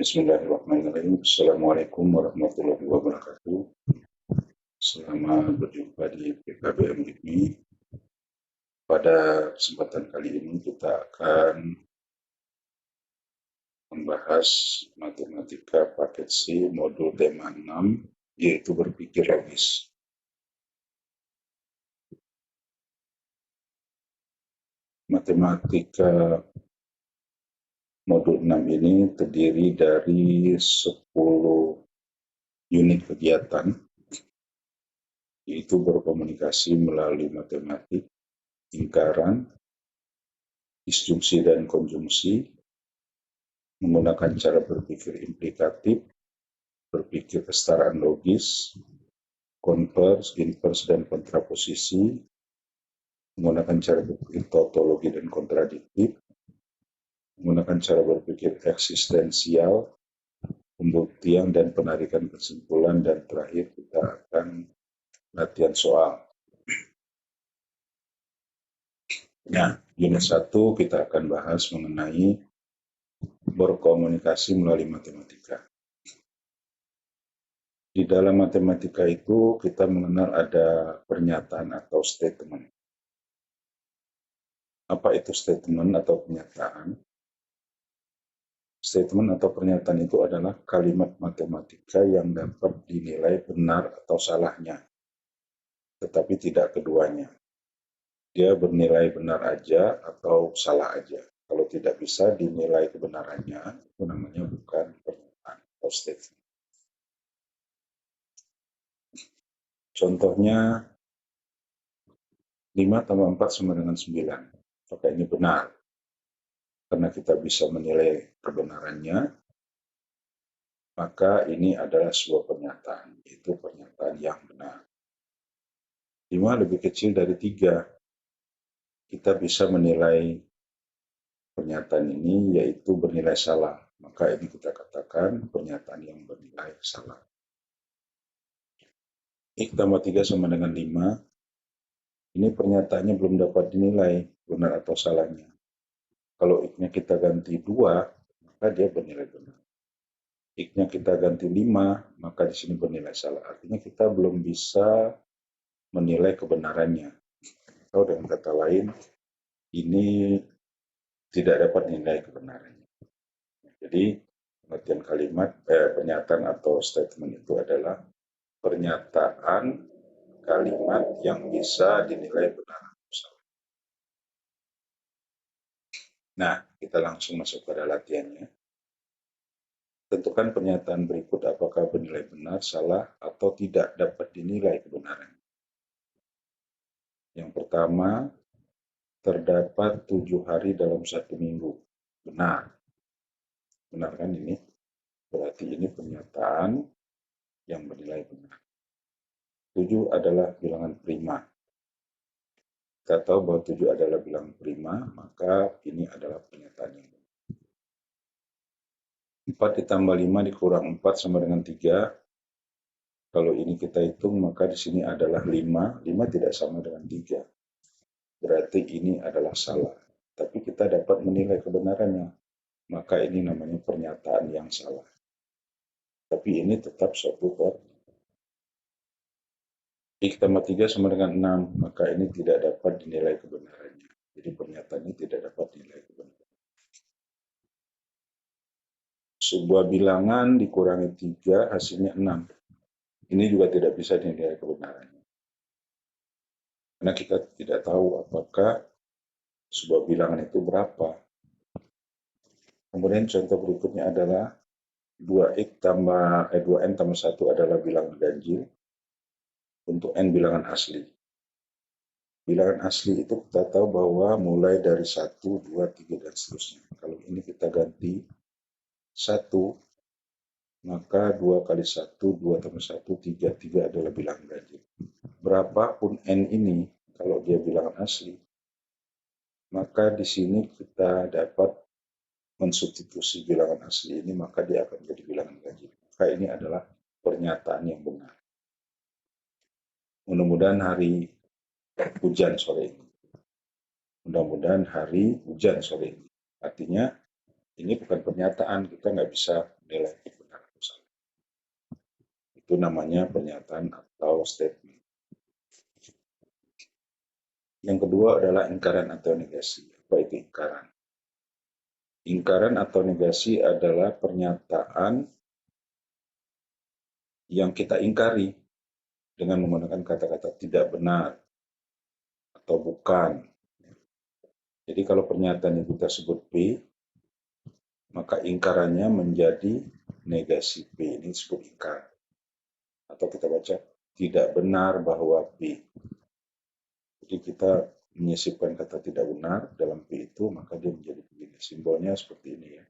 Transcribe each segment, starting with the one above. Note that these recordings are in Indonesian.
Bismillahirrahmanirrahim. Assalamualaikum warahmatullahi wabarakatuh. Selamat berjumpa di PKBM ini. Pada kesempatan kali ini kita akan membahas matematika paket C modul tema 6, yaitu berpikir logis. Matematika modul 6 ini terdiri dari 10 unit kegiatan, yaitu berkomunikasi melalui matematik, lingkaran, disjungsi dan konjungsi, menggunakan cara berpikir implikatif, berpikir kesetaraan logis, konvers, invers, dan kontraposisi, menggunakan cara berpikir tautologi dan kontradiktif, menggunakan cara berpikir eksistensial, pembuktian dan penarikan kesimpulan, dan terakhir kita akan latihan soal. Nah, unit 1 kita akan bahas mengenai berkomunikasi melalui matematika. Di dalam matematika itu kita mengenal ada pernyataan atau statement. Apa itu statement atau pernyataan? Statement atau pernyataan itu adalah kalimat matematika yang dapat dinilai benar atau salahnya, tetapi tidak keduanya. Dia bernilai benar aja atau salah aja. Kalau tidak bisa dinilai kebenarannya, itu namanya bukan pernyataan atau statement. Contohnya, 5 tambah 4 sama dengan 9. Apakah ini benar? Karena kita bisa menilai kebenarannya, maka ini adalah sebuah pernyataan, yaitu pernyataan yang benar. 5 lebih kecil dari 3. Kita bisa menilai pernyataan ini yaitu bernilai salah. Maka ini kita katakan pernyataan yang bernilai salah. X tambah 3 sama dengan 5. Ini pernyataannya belum dapat dinilai benar atau salahnya. Kalau X-nya kita ganti 2, maka dia bernilai benar. X-nya kita ganti 5, maka di sini bernilai salah. Artinya kita belum bisa menilai kebenarannya. Atau dengan kata lain, ini tidak dapat dinilai kebenarannya. Jadi, pengertian kalimat, pernyataan atau statement itu adalah pernyataan kalimat yang bisa dinilai benar atau salah. Nah, kita langsung masuk pada latihannya. Tentukan pernyataan berikut apakah bernilai benar, salah, atau tidak dapat dinilai kebenaran. Yang pertama, terdapat 7 hari dalam 1 minggu. Benar. Benar kan ini? Berarti ini pernyataan yang bernilai benar. 7 adalah bilangan prima. Kita tahu bahwa 7 adalah bilangan prima, maka ini adalah pernyataan yang benar. 4 ditambah 5 dikurang 4 sama dengan 3. Kalau ini kita hitung, maka di sini adalah 5. 5 tidak sama dengan 3. Berarti ini adalah salah. Tapi kita dapat menilai kebenarannya. Maka ini namanya pernyataan yang salah. Tapi ini tetap suatu pernyataan. X tambah 3 sama dengan 6, maka ini tidak dapat dinilai kebenarannya. Jadi pernyataan ini tidak dapat dinilai kebenarannya. Sebuah bilangan dikurangi 3, hasilnya 6. Ini juga tidak bisa dinilai kebenarannya. Karena kita tidak tahu apakah sebuah bilangan itu berapa. Kemudian contoh berikutnya adalah 2n tambah 1 adalah bilangan ganjil untuk n bilangan asli. Bilangan asli itu kita tahu bahwa mulai dari 1, 2, 3, dan seterusnya. Kalau ini kita ganti 1, maka 2 kali 1, 2 tambah 1, 3, 3 adalah bilangan ganjil. Berapapun n ini, kalau dia bilangan asli, maka di sini kita dapat mensubstitusi bilangan asli ini, maka dia akan menjadi bilangan ganjil. Maka ini adalah pernyataan yang benar. Mudah-mudahan hari hujan sore ini. Mudah-mudahan hari hujan sore ini. Artinya ini bukan pernyataan, kita nggak bisa menilai benar atau salah. Itu namanya pernyataan atau statement. Yang kedua adalah ingkaran atau negasi. Apa itu ingkaran? Ingkaran atau negasi adalah pernyataan yang kita ingkari dengan menggunakan kata-kata tidak benar atau bukan. Jadi kalau pernyataan yang kita sebut B, maka ingkarannya menjadi negasi B. Ini disebut ingkar. Atau kita baca tidak benar bahwa B. Jadi kita menyisipkan kata tidak benar dalam B itu, maka dia menjadi begini. Simbolnya seperti ini ya.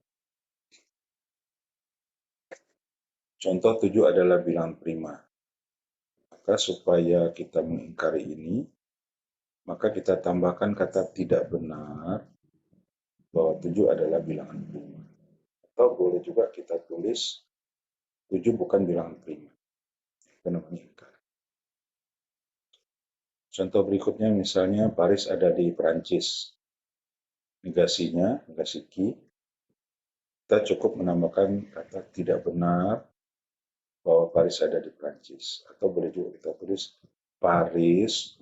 Contoh 7 adalah bilangan prima. Maka supaya kita mengingkari ini, maka kita tambahkan kata tidak benar bahwa 7 adalah bilangan prima. Atau boleh juga kita tulis 7 bukan bilangan prima. Itu namanya ingkar. Contoh berikutnya misalnya Paris ada di Perancis. Negasinya, negasi Ki, kita cukup menambahkan kata tidak benar bahwa Paris ada di Perancis. Atau boleh juga kita tulis Paris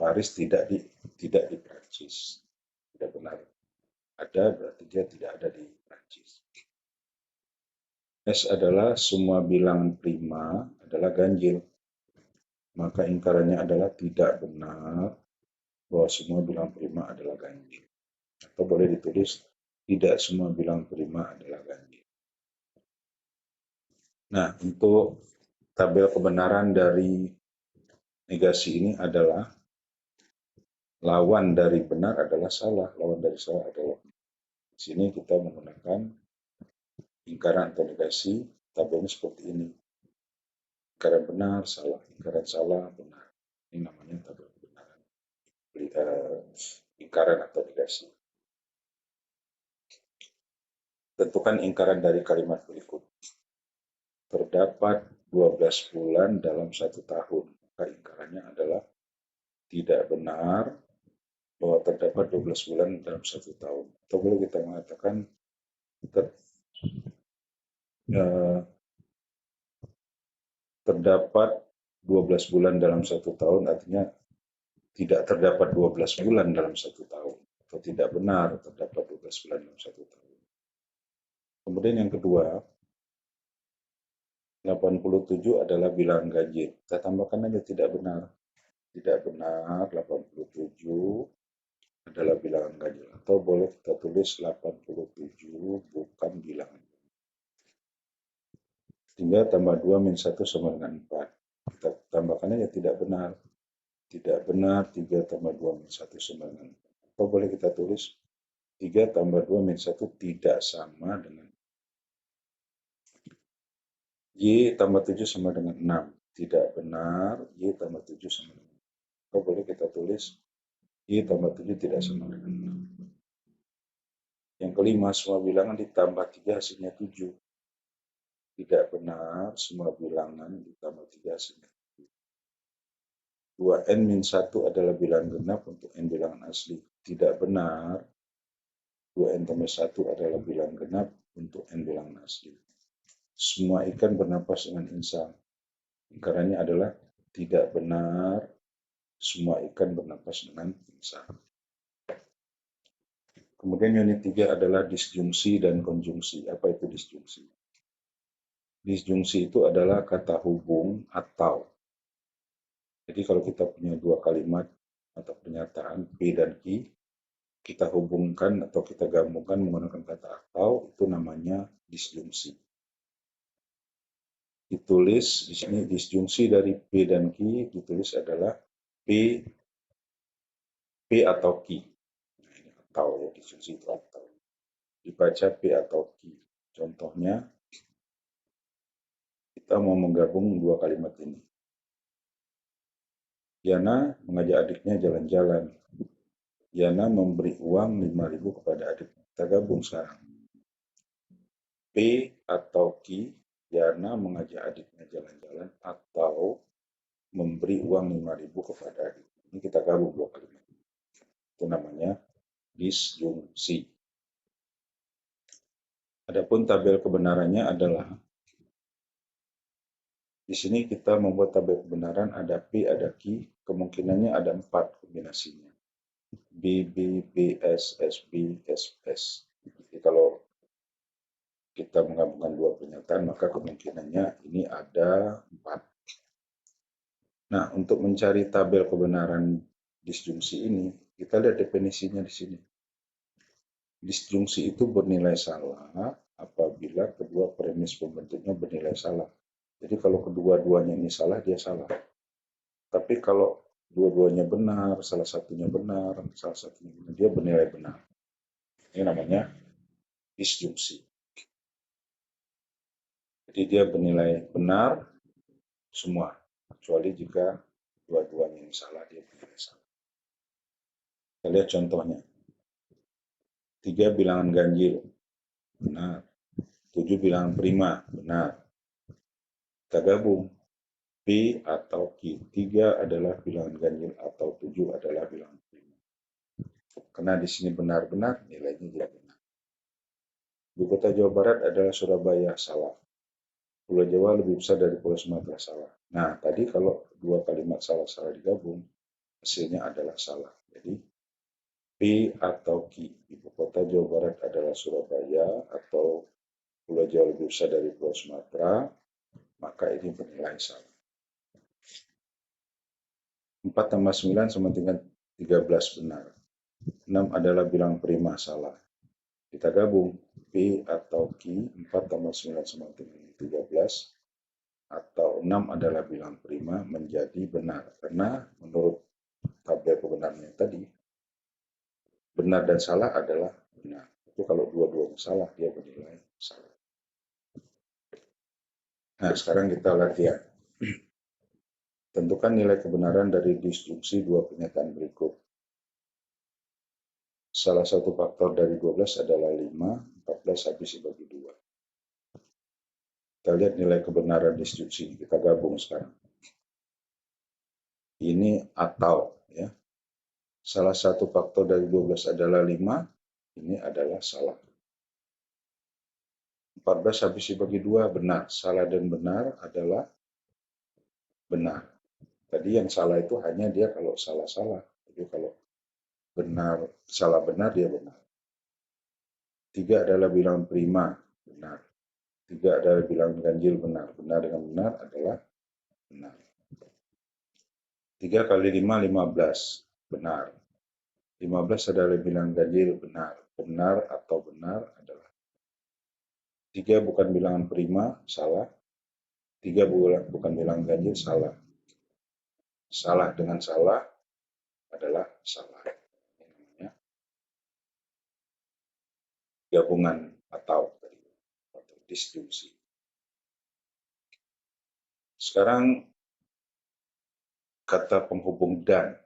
Paris tidak di Perancis. Tidak benar. Ada berarti dia tidak ada di Perancis. S adalah semua bilangan prima adalah ganjil. Maka ingkarannya adalah tidak benar bahwa semua bilangan prima adalah ganjil. Atau boleh ditulis tidak semua bilangan prima adalah ganjil. Nah, untuk tabel kebenaran dari negasi ini adalah lawan dari benar adalah salah. Lawan dari salah adalah di sini kita menggunakan ingkaran atau negasi. Tabelnya seperti ini. Ingkaran benar, salah. Ingkaran salah, benar. Ini namanya tabel kebenaran. Ingkaran atau negasi. Tentukan ingkaran dari kalimat berikut. Terdapat 12 bulan dalam 1 tahun. Maka ingkarannya adalah tidak benar bahwa terdapat 12 bulan dalam 1 tahun. Atau boleh kita mengatakan terdapat 12 bulan dalam 1 tahun, artinya tidak terdapat 12 bulan dalam 1 tahun. Atau tidak benar terdapat 12 bulan dalam 1 tahun. Kemudian yang kedua, 87 adalah bilangan ganjil. Kita tambahkan aja tidak benar. Tidak benar 87 adalah bilangan ganjil. Atau boleh kita tulis 87 bukan bilangan. 3 tambah 2 min 1 sama dengan 4. Kita tambahkan aja tidak benar. Tidak benar 3 tambah 2 min 1 sama dengan 4. Atau boleh kita tulis 3 tambah 2 min 1 tidak sama dengan Y tambah 7 sama dengan 6. Tidak benar, Y tambah 7 sama dengan 6. Atau boleh kita tulis Y tambah 7 tidak sama dengan 6. Yang kelima, semua bilangan ditambah 3 hasilnya 7. Tidak benar, semua bilangan ditambah 3 hasilnya 7. 2n-1 adalah bilangan genap untuk n bilangan asli. Tidak benar, 2n tambah 1 adalah bilangan genap untuk n bilangan asli. Semua ikan bernapas dengan insang. Ingkarannya adalah tidak benar, semua ikan bernapas dengan insang. Kemudian unit 3 adalah disjungsi dan konjungsi. Apa itu disjungsi? Disjungsi itu adalah kata hubung atau. Jadi kalau kita punya dua kalimat atau pernyataan P dan Q, kita hubungkan atau kita gabungkan menggunakan kata atau, itu namanya disjungsi. Ditulis di sini disjungsi dari P dan Q ditulis adalah P atau Q. Nah, ini atau ya, disjungsi itu atau. Dibaca P atau Q. Contohnya kita mau menggabung dua kalimat ini. Yana mengajak adiknya jalan-jalan. Yana memberi uang 5.000 kepada adiknya. Kita gabung sekarang. P atau Q, Yana mengajak adiknya jalan-jalan atau memberi uang 5.000 kepada adiknya. Ini kita gabung dua kalimat. Itu namanya disjungsi. Adapun tabel kebenarannya adalah di sini kita membuat tabel kebenaran ada P, ada Q, kemungkinannya ada 4 kombinasinya. B, B, B, S, S, B, S, S. Jadi kalau kita menggabungkan dua pernyataan, maka kemungkinannya ini ada 4. Nah, untuk mencari tabel kebenaran disjungsi ini, kita lihat definisinya di sini. Disjungsi itu bernilai salah apabila kedua premis pembentuknya bernilai salah. Jadi kalau kedua-duanya ini salah, dia salah. Tapi kalau dua-duanya benar, salah satunya benar, salah satunya benar, dia bernilai benar. Ini namanya disjungsi. Jadi dia bernilai benar semua, kecuali jika dua-duanya yang salah, dia bernilai salah. Kita lihat contohnya. 3 bilangan ganjil, benar. 7 bilangan prima, benar. Kita gabung. P atau Q. 3 adalah bilangan ganjil atau 7 adalah bilangan prima. Karena di sini benar-benar, nilainya tidak benar. Ibu kota Jawa Barat adalah Surabaya, salah. Pulau Jawa lebih besar dari Pulau Sumatera, salah. Nah, tadi kalau dua kalimat salah-salah digabung, hasilnya adalah salah. Jadi, P atau Q. Ibu kota Jawa Barat adalah Surabaya atau Pulau Jawa lebih besar dari Pulau Sumatera, maka ini bernilai salah. 4 tambah 9 sama dengan 13 benar. 6 adalah bilang prima, salah. Kita gabung P atau Q, 4 tambah 9 sama dengan 13, atau 6 adalah bilang prima menjadi benar. Karena menurut tabel kebenarannya tadi, benar dan salah adalah benar. Itu kalau dua-duanya salah, dia bernilai salah. Nah, sekarang kita latihan. Tentukan nilai kebenaran dari disjungsi dua pernyataan berikut. Salah satu faktor dari 12 adalah 5, 14 habis dibagi 2. Kita lihat nilai kebenaran disjungsi. Kita gabung sekarang. Ini atau, ya. Salah satu faktor dari 12 adalah 5, ini adalah salah. 14 habis dibagi 2, benar. Salah dan benar adalah benar. Tadi yang salah itu hanya dia kalau salah-salah. Jadi kalau benar, salah benar, dia benar. 3 adalah bilangan prima, benar. 3 adalah bilangan ganjil, benar. Benar dengan benar adalah benar. 3 kali 5, 15, benar. 15 adalah bilangan ganjil, benar. Benar atau benar adalah 3 bukan bilangan prima, salah. 3 bukan bilangan ganjil, salah. Salah dengan salah adalah salah. Ini namanya gabungan atau disjungsi. Sekarang kata penghubung dan.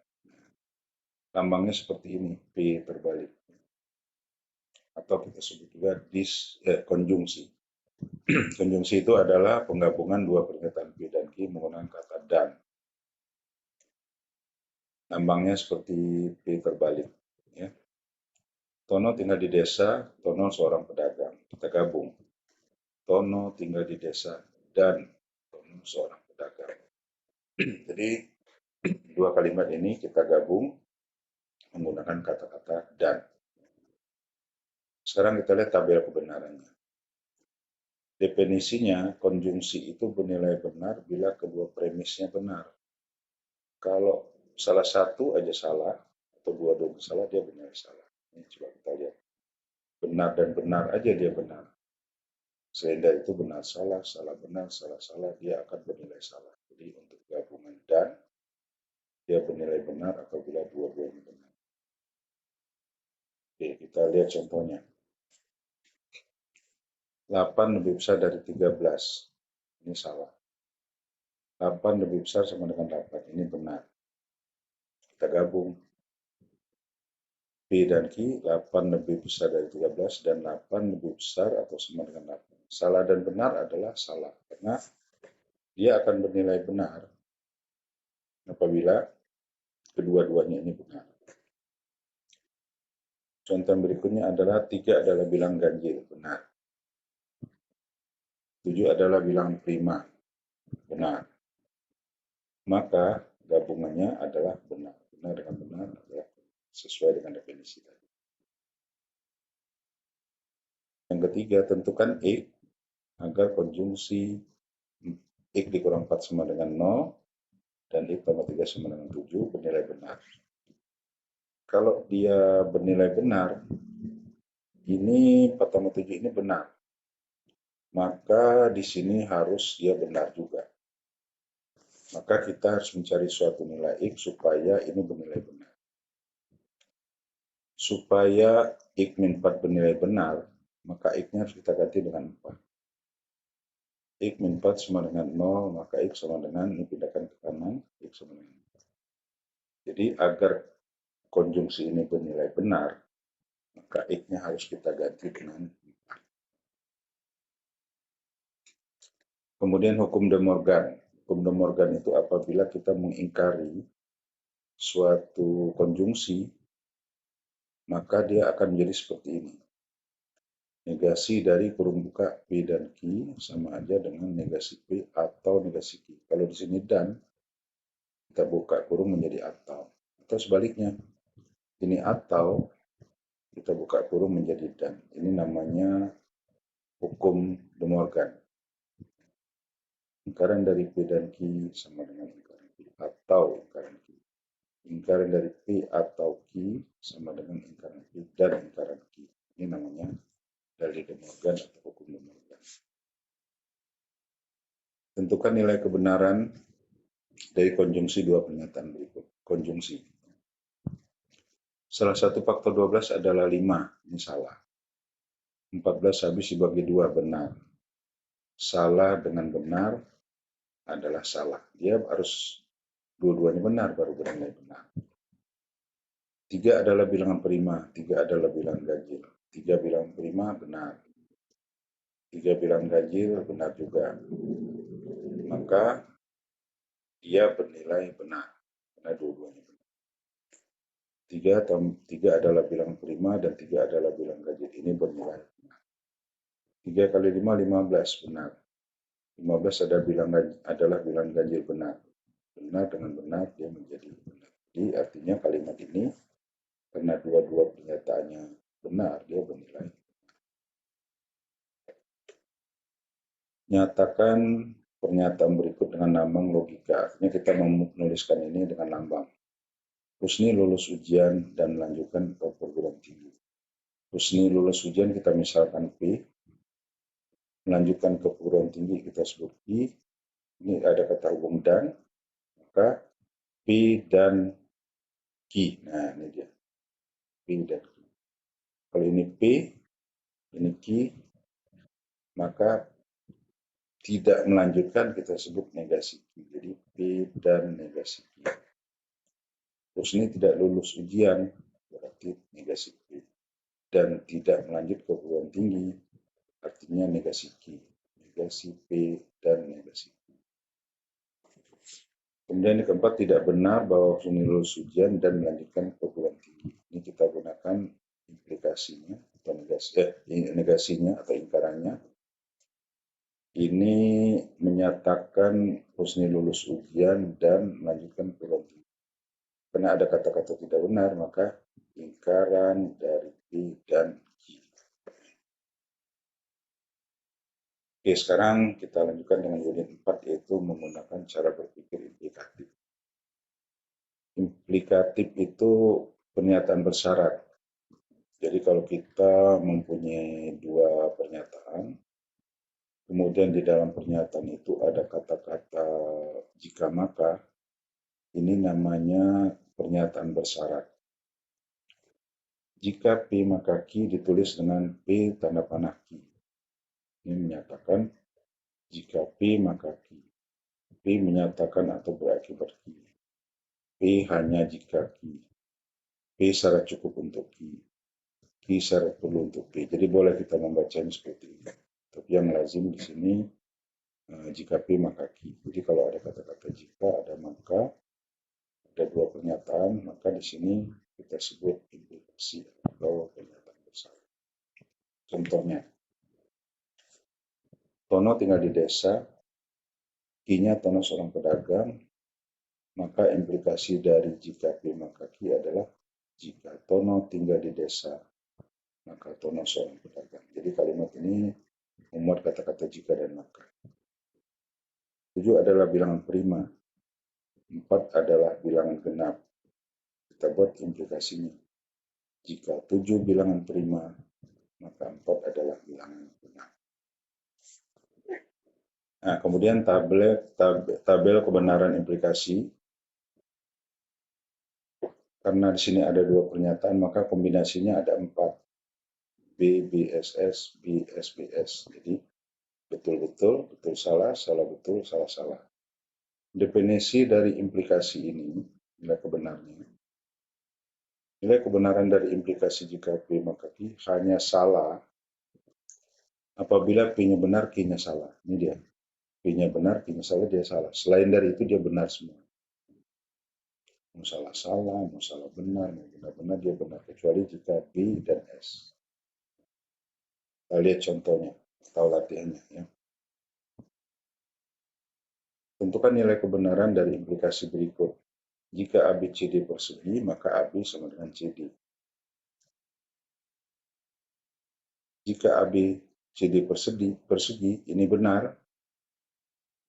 Lambangnya seperti ini, P terbalik. Atau kita sebut juga konjungsi. Konjungsi itu adalah penggabungan dua pernyataan P dan Q menggunakan kata dan. Lambangnya seperti P terbalik. Ya. Tono tinggal di desa, Tono seorang pedagang. Kita gabung. Tono tinggal di desa dan Tono seorang pedagang. Jadi dua kalimat ini kita gabung menggunakan kata-kata dan. Sekarang kita lihat tabel kebenarannya. Definisinya, konjungsi itu bernilai benar bila kedua premisnya benar. Kalau salah satu aja salah, atau dua-duanya salah, dia bernilai salah. Ini coba kita lihat. Benar dan benar aja dia benar. Selain dari itu benar salah, salah benar, salah salah, dia akan bernilai salah. Jadi untuk gabungan dan, dia bernilai benar apabila dua-duanya benar. Oke, kita lihat contohnya. 8 lebih besar dari 13. Ini salah. 8 lebih besar sama dengan 8. Ini benar. Kita gabung. P dan Q, 8 lebih besar dari 13 dan 8 lebih besar atau sama dengan 8. Salah dan benar adalah salah. Karena dia akan bernilai benar apabila kedua-duanya ini benar. Contoh berikutnya adalah 3 adalah bilang ganjil, benar. 7 adalah bilangan prima, benar. Maka gabungannya adalah benar. Benar dengan benar adalah sesuai dengan definisi tadi. Yang ketiga, tentukan X agar konjungsi X dikurang 4 sama dengan 0 dan X tambah 3 sama dengan 7 bernilai benar. Kalau dia bernilai benar, ini 4 tambah 7 ini benar. Maka di sini harus dia benar juga. Maka kita harus mencari suatu nilai X supaya ini bernilai benar. Supaya X min 4 bernilai benar, maka X-nya harus kita ganti dengan 4. X min 4 sama dengan 0, maka X sama dengan, ini pindahkan ke kanan, X sama dengan 4. Jadi agar konjungsi ini bernilai benar, maka X-nya harus kita ganti dengan 4. Kemudian hukum De Morgan. Hukum De Morgan itu apabila kita mengingkari suatu konjungsi, maka dia akan menjadi seperti ini. Negasi dari kurung buka P dan Q sama aja dengan negasi P atau negasi Q. Kalau di sini dan, kita buka kurung menjadi atau. Atau sebaliknya, ini atau, kita buka kurung menjadi dan. Ini namanya hukum De Morgan. Ingkaran dari P dan Q sama dengan ingkaran P atau ingkaran Q. Ingkaran dari P atau Q sama dengan ingkaran P dan ingkaran Q. Ini namanya dari De Morgan atau hukum De Morgan. Tentukan nilai kebenaran dari konjungsi dua pernyataan berikut. Konjungsi. Salah satu faktor 12 adalah 5. Ini salah. 14 habis dibagi 2, benar. Salah dengan benar adalah salah. Dia harus dua-duanya benar baru bernilai benar. 3 adalah bilangan prima, 3 adalah bilangan ganjil. 3 bilangan prima benar. 3 bilangan ganjil benar juga. Maka dia bernilai benar. Karena dua-duanya benar. 3 adalah bilangan prima dan 3 adalah bilangan ganjil. Ini bernilai benar. 3 kali 5, 15. Benar. 15 adalah bilangan ganjil benar. Benar dengan benar dia menjadi benar. Jadi artinya kalimat ini karena dua-dua pernyataannya benar, dia bernilai. Nyatakan pernyataan berikut dengan lambang logika. Artinya kita menuliskan ini dengan lambang. Husni lulus ujian dan melanjutkan ke perguruan tinggi. Husni lulus ujian kita misalkan P. Melanjutkan ke perguruan tinggi kita sebut P. Ini ada kata hubung dan. Maka P dan Q. Nah ini dia. P dan Q. Kalau ini P, ini Q, maka tidak melanjutkan kita sebut negasi Q. Jadi P dan negasi Q. Terus ini tidak lulus ujian, berarti negasi P. Dan tidak melanjut ke perguruan tinggi, artinya negasi Q. Negasi P dan negasi Q. Kemudian yang keempat, tidak benar bahwa Husni lulus ujian dan melanjutkan ke perguruan tinggi. Ini kita gunakan implikasinya atau negasinya atau ingkarannya. Ini menyatakan Husni lulus ujian dan melanjutkan perguruan tinggi. Karena ada kata-kata tidak benar, maka ingkaran dari P dan Q. Oke, sekarang kita lanjutkan dengan unit 4, yaitu menggunakan cara berpikir implikatif. Implikatif itu pernyataan bersyarat. Jadi kalau kita mempunyai dua pernyataan, kemudian di dalam pernyataan itu ada kata-kata jika maka, ini namanya pernyataan bersyarat. Jika P maka Q ditulis dengan P tanda panah Q. Ini menyatakan jika P maka Q. P menyatakan atau berakibat Q. P hanya jika Q. P syarat cukup untuk Q. Q syarat perlu untuk P. Jadi boleh kita membacanya seperti ini. Tapi yang lazim di sini jika P maka Q. Jadi kalau ada kata-kata jika, ada maka, ada dua pernyataan, maka di sini kita sebut implikasi atau pernyataan bersyarat. Contohnya, Tono tinggal di desa, Ki-nya Tono seorang pedagang, maka implikasi dari jika P maka Ki adalah jika Tono tinggal di desa, maka Tono seorang pedagang. Jadi kalimat ini memuat kata-kata jika dan maka. 7 adalah bilangan prima, 4 adalah bilangan genap. Kita buat implikasinya. Jika 7 bilangan prima, maka 4 adalah bilangan genap. Nah, kemudian tabel kebenaran implikasi. Karena di sini ada 2 pernyataan, maka kombinasinya ada 4. B, BSS, B, SBS. Jadi betul-betul, betul salah, salah betul, salah salah. Definisi dari implikasi ini, nilai kebenarannya. Nilai kebenaran dari implikasi jika P maka Q hanya salah apabila P-nya benar, Q-nya salah. Ini dia. P-nya benar, Q-nya salah, dia salah. Selain dari itu dia benar semua. Mau salah-salah, mau salah benar, mau benar-benar dia benar. Kecuali jika B dan S. Kita lihat contohnya atau latihannya. Ya. Tentukan nilai kebenaran dari implikasi berikut. Jika ABCD persegi, maka AB sama dengan CD. Jika ABCD persegi, ini benar,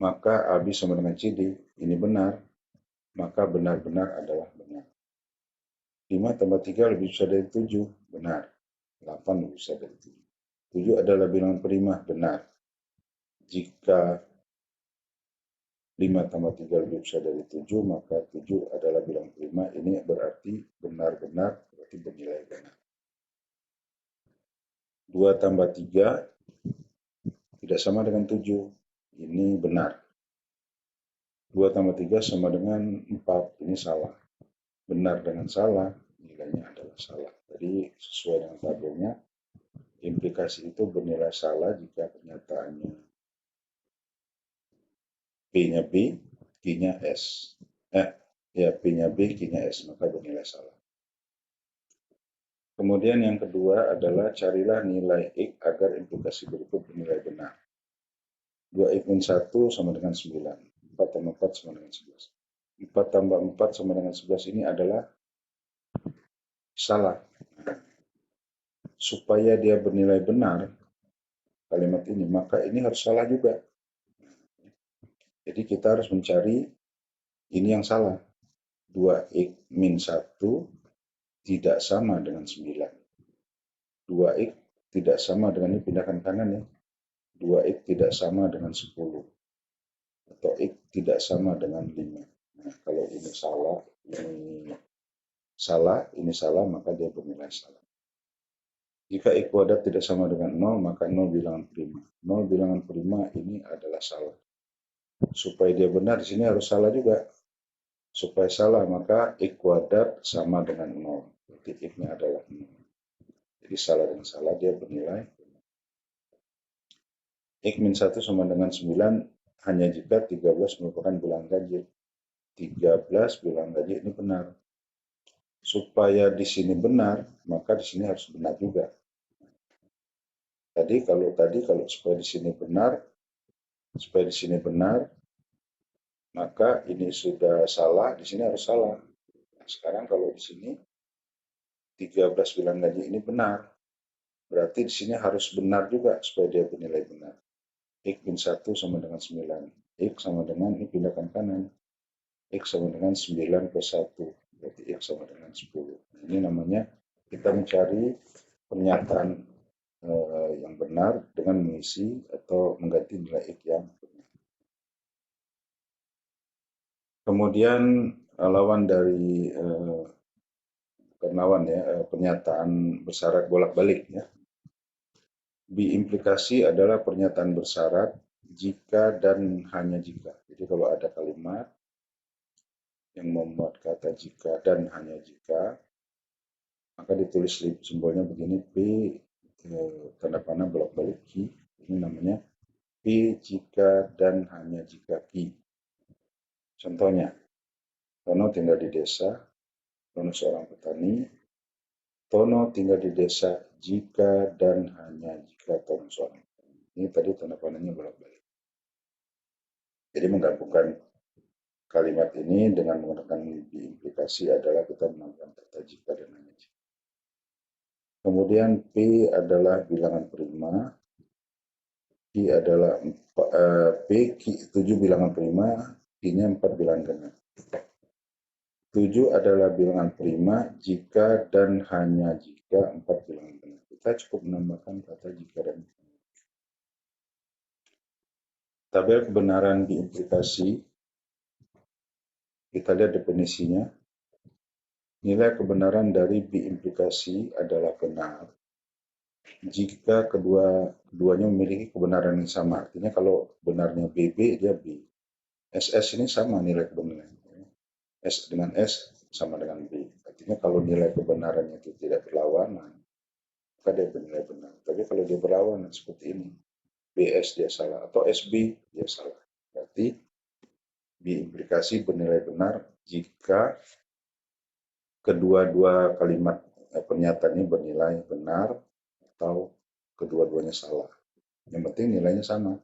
maka AB sama dengan CD, ini benar, maka benar-benar adalah benar. 5 tambah 3 lebih besar dari 7, benar. 8 lebih besar dari 7. 7 adalah bilangan prima, benar. Jika 5 tambah 3 lebih besar dari 7, maka 7 adalah bilangan prima. Ini berarti benar-benar, berarti bernilai benar. 2 tambah 3 tidak sama dengan 7. Ini benar. 2 tambah 3 sama dengan 4. Ini salah. Benar dengan salah, nilainya adalah salah. Jadi sesuai dengan tabelnya, implikasi itu bernilai salah jika pernyataannya P-nya B, Q-nya S. P-nya B, Q-nya S, maka bernilai salah. Kemudian yang kedua adalah carilah nilai X agar implikasi berikut bernilai benar. 2x-1 sama dengan 9. 4 tambah 4 sama dengan 11. 4 tambah 4 sama dengan 11 ini adalah salah. Supaya dia bernilai benar, kalimat ini, maka ini harus salah juga. Jadi kita harus mencari ini yang salah. 2x-1 tidak sama dengan 9. 2x tidak sama dengan, ini pindahkan kanan ya. 2x tidak sama dengan 10. Atau x tidak sama dengan 5. Nah, kalau ini salah, maka dia bernilai salah. Jika x kuadrat tidak sama dengan 0, maka 0 bilangan prima. 0 bilangan prima ini adalah salah. Supaya dia benar, di sini harus salah juga. Supaya salah, maka x kuadrat sama dengan 0. Berarti x-nya adalah 0. Jadi salah dengan salah, dia bernilai. X-1 sama dengan 9 hanya jika 13 merupakan bilangan ganjil. 13 bilangan ganjil ini benar. Supaya di sini benar, maka di sini harus benar juga. Kalau supaya di sini benar, maka ini sudah salah, di sini harus salah. Nah, sekarang kalau di sini 13 bilangan ganjil ini benar, berarti di sini harus benar juga supaya dia bernilai benar. X-1 sama dengan 9. X sama dengan, ini pindahkan kanan. X sama dengan 9 plus 1. Berarti X sama dengan 10. Nah, ini namanya kita mencari pernyataan yang benar dengan mengisi atau mengganti nilai X yang benar. Kemudian lawan dari pernyataan bersyarat bolak-balik ya. Biimplikasi adalah pernyataan bersyarat jika dan hanya jika. Jadi kalau ada kalimat yang memuat kata jika dan hanya jika, maka ditulis simbolnya begini, P tanda panah bolak-balik Q. Ini namanya P jika dan hanya jika Q. Contohnya, Tono tinggal di desa, Tono seorang petani, Tono tinggal di desa jika dan hanya jika Tono seorang petani. Ini tadi tanda panahnya bolak-balik. Jadi menggabungkan kalimat ini dengan menggunakan implikasi adalah kita menambahkan kata jika dan hanya jika. Kemudian P adalah bilangan prima, Q adalah P, 7 bilangan prima, Q-nya 4 bilangan genap. 7 adalah bilangan prima jika dan hanya jika 4 bilangan genap. Kita cukup menambahkan kata jika dan hanya. Tabel kebenaran diimplikasi, kita lihat definisinya. Nilai kebenaran dari biimplikasi adalah benar jika keduanya memiliki kebenaran yang sama. Artinya kalau benarnya BB, dia B. SS ini sama nilai kebenaran. S dengan S sama dengan B. Artinya kalau nilai kebenarannya itu tidak berlawanan, maka dia bernilai benar. Tapi kalau dia berlawanan seperti ini, BS dia salah atau SB dia salah. Berarti biimplikasi bernilai benar jika kedua-dua kalimat pernyataannya bernilai benar atau kedua-duanya salah. Yang penting nilainya sama.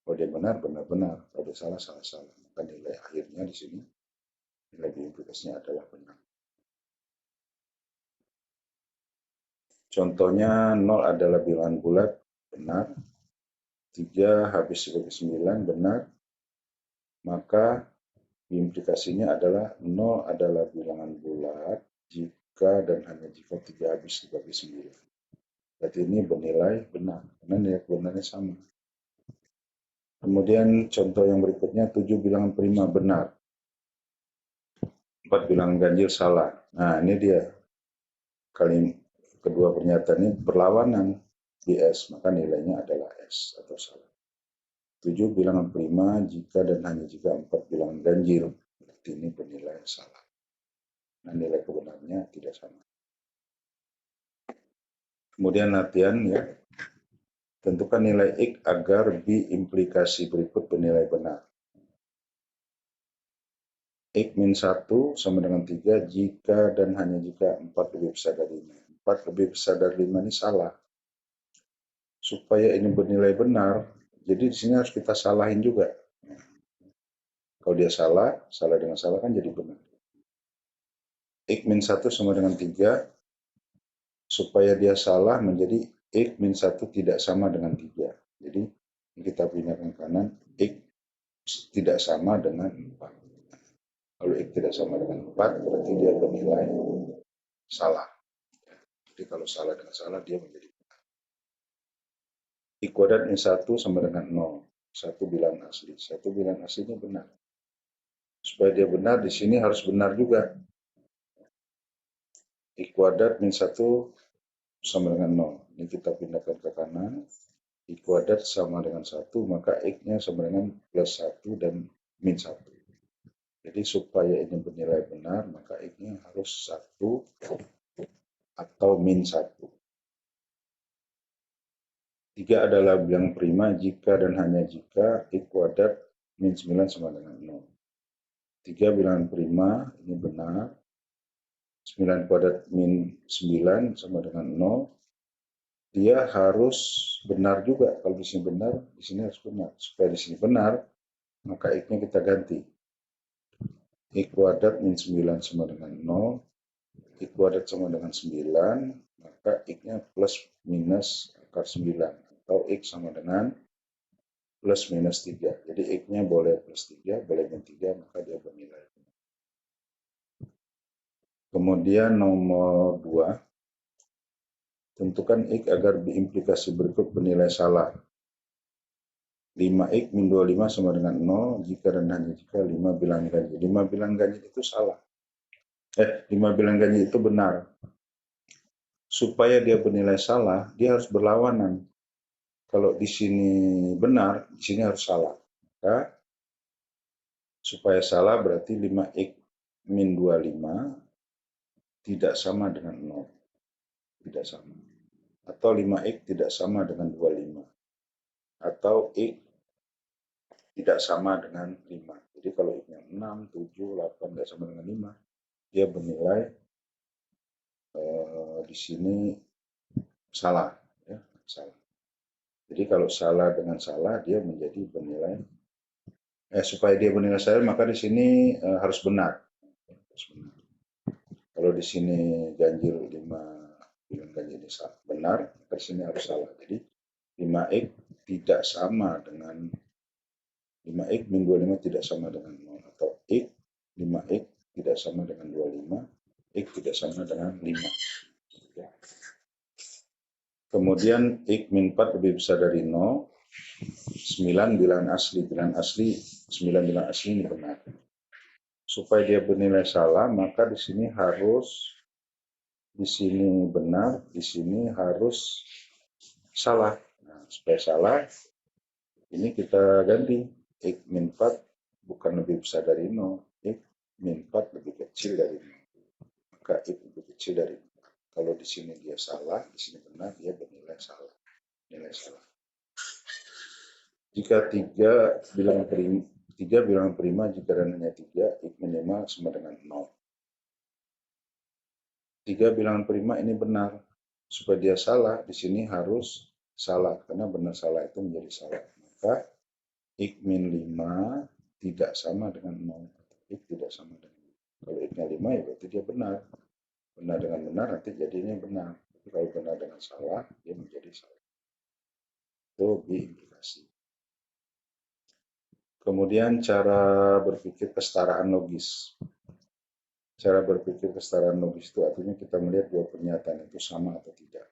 Kalau dia benar, benar-benar. Kalau dia salah, salah-salah. Maka nilai akhirnya di sini, nilai biimplikasinya adalah benar. Contohnya 0 adalah bilangan bulat, benar. 3 habis sebagai 9, benar. Maka implikasinya adalah 0 adalah bilangan bulat jika dan hanya jika 3 habis sebagai 9. Berarti ini bernilai benar, karena nilai kebenarannya sama. Kemudian contoh yang berikutnya 7 bilangan prima benar. 4 bilangan ganjil salah. Nah ini dia. Kedua pernyataan ini berlawanan di S, maka nilainya adalah S atau salah. 7 bilangan prima jika dan hanya jika 4 bilangan ganjil. Berarti ini bernilai salah. Nah nilai kebenarannya tidak sama. Kemudian latihan ya. Tentukan nilai X agar biimplikasi berikut bernilai benar. X min 1 sama dengan 3 jika dan hanya jika 4 lebih besar dari 5. 4 lebih besar dari 5 ini salah. Supaya ini bernilai benar, jadi di sini harus kita salahin juga. Kalau dia salah, salah dengan salah kan jadi benar. X min 1 sama dengan 3, supaya dia salah menjadi X min 1 tidak sama dengan 3. Jadi kita pindahkan kanan, X tidak sama dengan 4. Kalau X tidak sama dengan 4, berarti dia bernilai salah. Jadi kalau salah dengan salah, dia menjadi benar. X kuadrat min 1 sama dengan 0. 1 bilangan asli. 1 bilangan aslinya benar. Supaya dia benar, di sini harus benar juga. X kuadrat min 1 sama dengan 0. Ini kita pindahkan ke kanan. X kuadrat sama dengan 1, maka X-nya sama dengan plus 1 dan min 1. Jadi supaya ini bernilai benar, maka X-nya harus 1 atau min 1. 3 adalah bilangan prima jika dan hanya jika X kuadrat min 9 sama dengan 0. 3 bilangan prima, ini benar. 9 kuadrat min 9 sama dengan 0. Dia harus benar juga. Kalau di sini benar, di sini harus benar. Supaya di sini benar, maka X-nya kita ganti. X kuadrat min 9 sama dengan 0. X kuadrat sama dengan 9, maka X-nya plus minus akar 9. Atau X sama dengan plus minus 3. Jadi X-nya boleh plus 3, boleh min 3, maka dia bernilai. Kemudian nomor 2. Tentukan X agar biimplikasi berikut bernilai salah. 5X min 25 sama dengan 0 jika dan hanya jika 5 bilangan ganjil. 5 bilangan ganjil itu salah. 5 bilangan ganjil itu benar. Supaya dia bernilai salah, dia harus berlawanan. Kalau di sini benar, di sini harus salah. Maka supaya salah berarti 5X min 25 tidak sama dengan 0. Tidak sama. Atau 5X tidak sama dengan 25. Atau X tidak sama dengan 5. Jadi kalau X-nya 6, 7, 8 tidak sama dengan 5, dia bernilai di sini salah. Ya, salah. Jadi kalau salah dengan salah dia menjadi bernilai supaya dia bernilai salah maka di sini harus benar. Kalau di sini ganjil 5 bilang ganjil ini benar, maka di sini harus salah. Jadi 5x tidak sama dengan 5x min 25 tidak sama dengan 0 atau x 5x tidak sama dengan 25, x tidak sama dengan 5. Kemudian x min 4 lebih besar dari 0, 9 bilangan asli. Bilangan asli, 9 bilangan asli ini benar. Supaya dia bernilai salah, maka di sini harus, di sini benar, di sini harus salah. Nah, supaya salah, ini kita ganti. X min 4 bukan lebih besar dari 0, X min 4 lebih kecil dari 0. Maka X lebih kecil dari 4. Kalau di sini dia salah, di sini benar, dia bernilai salah. Nilai salah. Jika 3 bilangan prima jika dan hanya 3, X min 5 sama dengan 0. 3 bilangan prima ini benar. Supaya dia salah, di sini harus salah. Karena benar salah itu menjadi salah. Maka X min 5 tidak sama dengan 0. X tidak sama dengan 0. Kalau X-nya 5 ya berarti dia benar. Benar dengan benar nanti jadinya benar. Tapi kalau benar dengan salah, dia menjadi salah. Itu implikasi. Kemudian cara berpikir kesetaraan logis. Cara berpikir kesetaraan logis itu artinya kita melihat dua pernyataan itu sama atau tidak.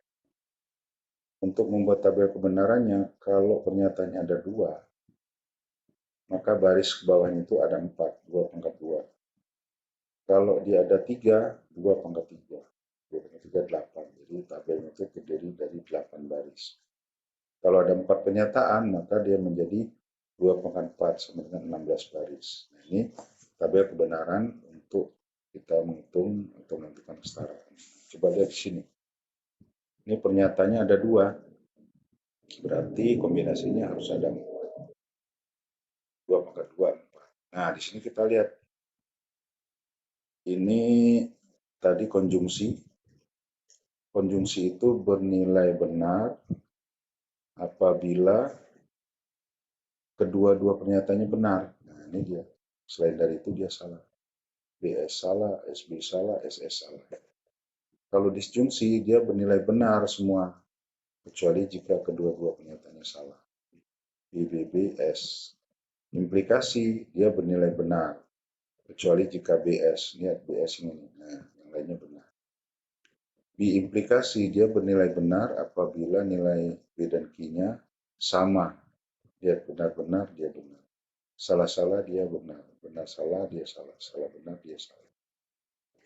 Untuk membuat tabel kebenarannya, kalau pernyataannya ada 2, maka baris ke bawahnya itu ada 4, 2 pangkat 2. Kalau dia ada 3, 2 pangkat 3. 2 pangkat 3, 8. Jadi tabelnya itu terdiri dari 8 baris. Kalau ada 4 pernyataan, maka dia menjadi 2 pangkat 4 sama dengan 16 baris. Nah, ini tabel kebenaran untuk kita menghitung atau menentukan kesetaraan. Coba lihat di sini. Ini pernyataannya ada 2. Berarti kombinasinya harus ada 2 pangkat 2, 4. Nah, di sini kita lihat. Ini tadi konjungsi. Konjungsi itu bernilai benar apabila kedua-dua pernyataannya benar. Nah, ini dia. Selain dari itu dia salah. BS salah, SB salah, SS salah. Kalau disjungsi, dia bernilai benar semua. Kecuali jika kedua-dua pernyataannya salah. BBBS. Implikasi, dia bernilai benar. Kecuali jika BS. Lihat BS ini. Nah, yang lainnya benar. Implikasi, dia bernilai benar apabila nilai B dan Q-nya sama. Lihat benar-benar, dia benar. Salah-salah, dia benar. Benar-salah, dia salah. Salah-benar, dia salah.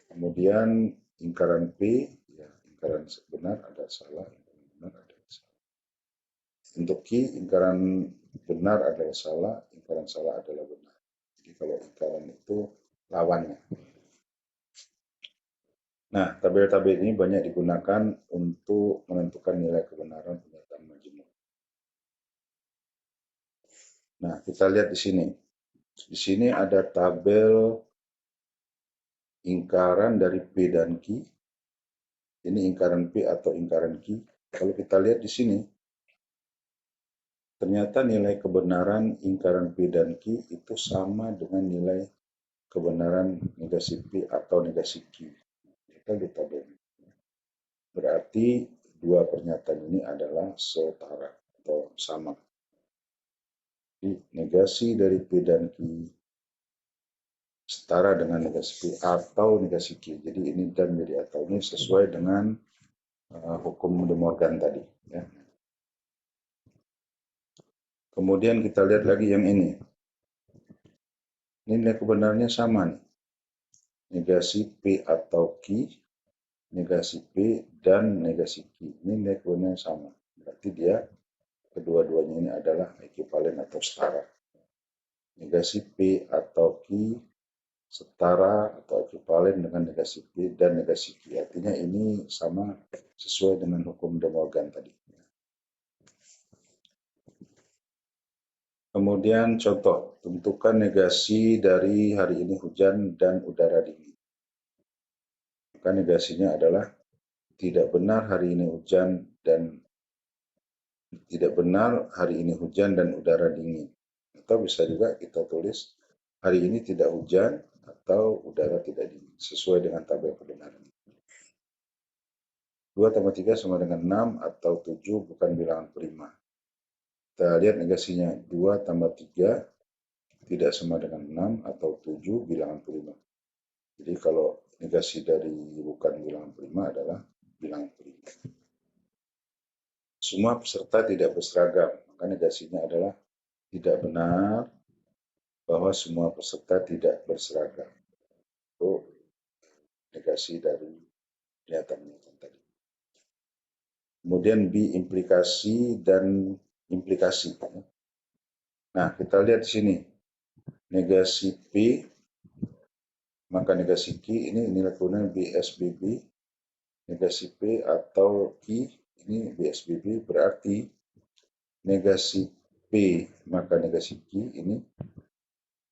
Kemudian lingkaran P, ya, lingkaran benar ada salah, lingkaran benar ada salah. Untuk Q, lingkaran benar adalah salah, lingkaran salah adalah benar. Jadi kalau lingkaran itu lawannya. Nah, tabel-tabel ini banyak digunakan untuk menentukan nilai kebenaran pernyataan majmuk. Nah, kita lihat di sini. Di sini ada tabel lingkaran dari P dan Q. Ini lingkaran P atau lingkaran Q. Kalau kita lihat di sini, ternyata nilai kebenaran lingkaran P dan Q itu sama dengan nilai kebenaran negasi P atau negasi Q. Kita lihat tabel. Berarti dua pernyataan ini adalah setara atau sama. Jadi negasi dari P dan Q setara dengan negasi P atau negasi Q. Jadi ini dan jadi atau ini sesuai dengan hukum De Morgan tadi. Ya. Kemudian kita lihat lagi yang ini. Ini nilai kebenarannya sama nih. Negasi P atau Q, negasi P dan negasi Q. Ini nilai kebenarannya sama. Berarti dia kedua-duanya ini adalah ekivalen atau setara. Negasi P atau Q setara atau ekivalen dengan negasi P dan negasi Q. Artinya ini sama sesuai dengan hukum De Morgan tadi. Kemudian contoh, tentukan negasi dari hari ini hujan dan udara dingin. Maka negasinya adalah tidak benar hari ini hujan dan Tidak benar hari ini hujan dan udara dingin. Atau bisa juga kita tulis hari ini tidak hujan atau udara tidak dingin, sesuai dengan tabel kebenaran. 2 tambah 3 sama dengan 6 atau 7 bukan bilangan prima. Kita lihat negasinya, 2 tambah 3 tidak sama dengan 6 atau 7 bilangan prima. Jadi kalau negasi dari bukan bilangan prima adalah bilangan prima. Semua peserta tidak berseragam, maka negasinya adalah tidak benar bahwa semua peserta tidak berseragam. Itu negasi dari pernyataan tadi. Kemudian B, implikasi dan implikasi. Nah, kita lihat di sini. Negasi P, maka negasi Q ini nilai kurangnya BSBB. Negasi P atau Q ini BSBB berarti negasi P maka negasi Q ini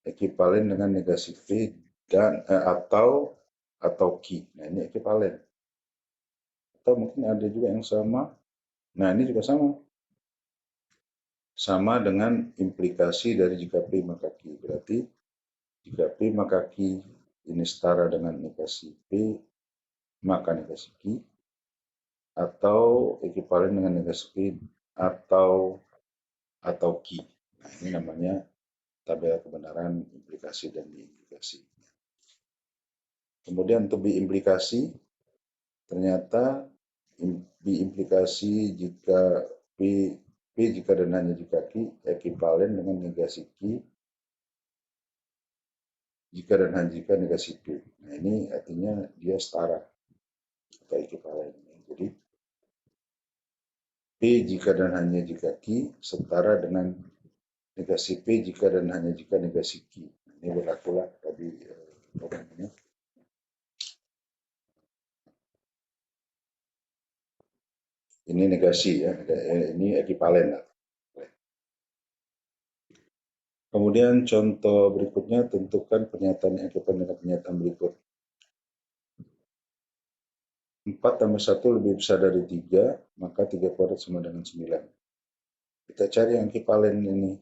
ekivalen dengan negasi P dan atau Q. Nah, ini ekivalen. Atau mungkin ada juga yang sama. Nah, ini juga sama. Sama dengan implikasi dari jika P maka Q. Berarti jika P maka Q ini setara dengan negasi P maka negasi Q atau ekivalen dengan negasi P atau Q. Nah, ini namanya tabel kebenaran implikasi dan diimplikasi. Kemudian untuk biimplikasi, ternyata biimplikasi jika P jika dan hanya jika Q ekivalen dengan negasi Q jika dan hanya jika negasi P. Nah, ini artinya dia setara atau ekivalen. Jadi P jika dan hanya jika Q setara dengan negasi P jika dan hanya jika negasi Q. Ini berlakulah tadi namanya. Ini negasi ya, ini ekivalen. Kemudian contoh berikutnya, tentukan pernyataan yang ekivalen dengan pernyataan berikut. 4 tambah 1 lebih besar dari 3, maka 3 kuadrat sama dengan 9. Kita cari yang ekivalen ini.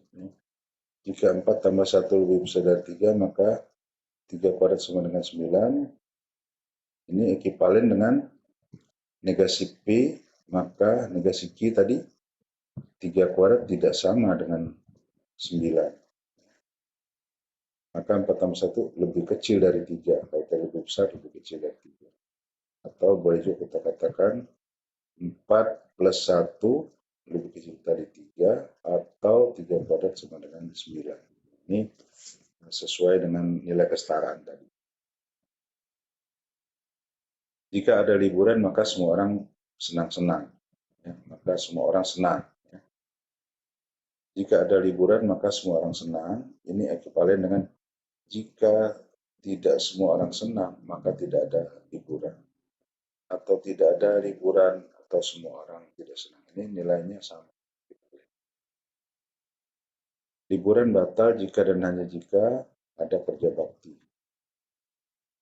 Jika 4 tambah 1 lebih besar dari 3, maka 3 kuadrat sama dengan 9. Ini ekivalen dengan negasi P, maka negasi Q tadi 3 kuadrat tidak sama dengan 9. Maka 4 tambah 1 lebih kecil dari 3. Kalau lebih besar, lebih kecil dari 3. Atau boleh juga kita katakan 4 plus 1 lebih kecil dari 3 atau 3 kuadrat sama dengan 9. Ini sesuai dengan nilai kesetaraan tadi. Jika ada liburan maka semua orang senang-senang. Ya, maka semua orang senang. Ya. Jika ada liburan maka semua orang senang. Ini ekivalen dengan jika tidak semua orang senang maka tidak ada liburan. Atau tidak ada liburan atau semua orang tidak senang. Ini nilainya sama. Liburan batal jika dan hanya jika ada kerja bakti.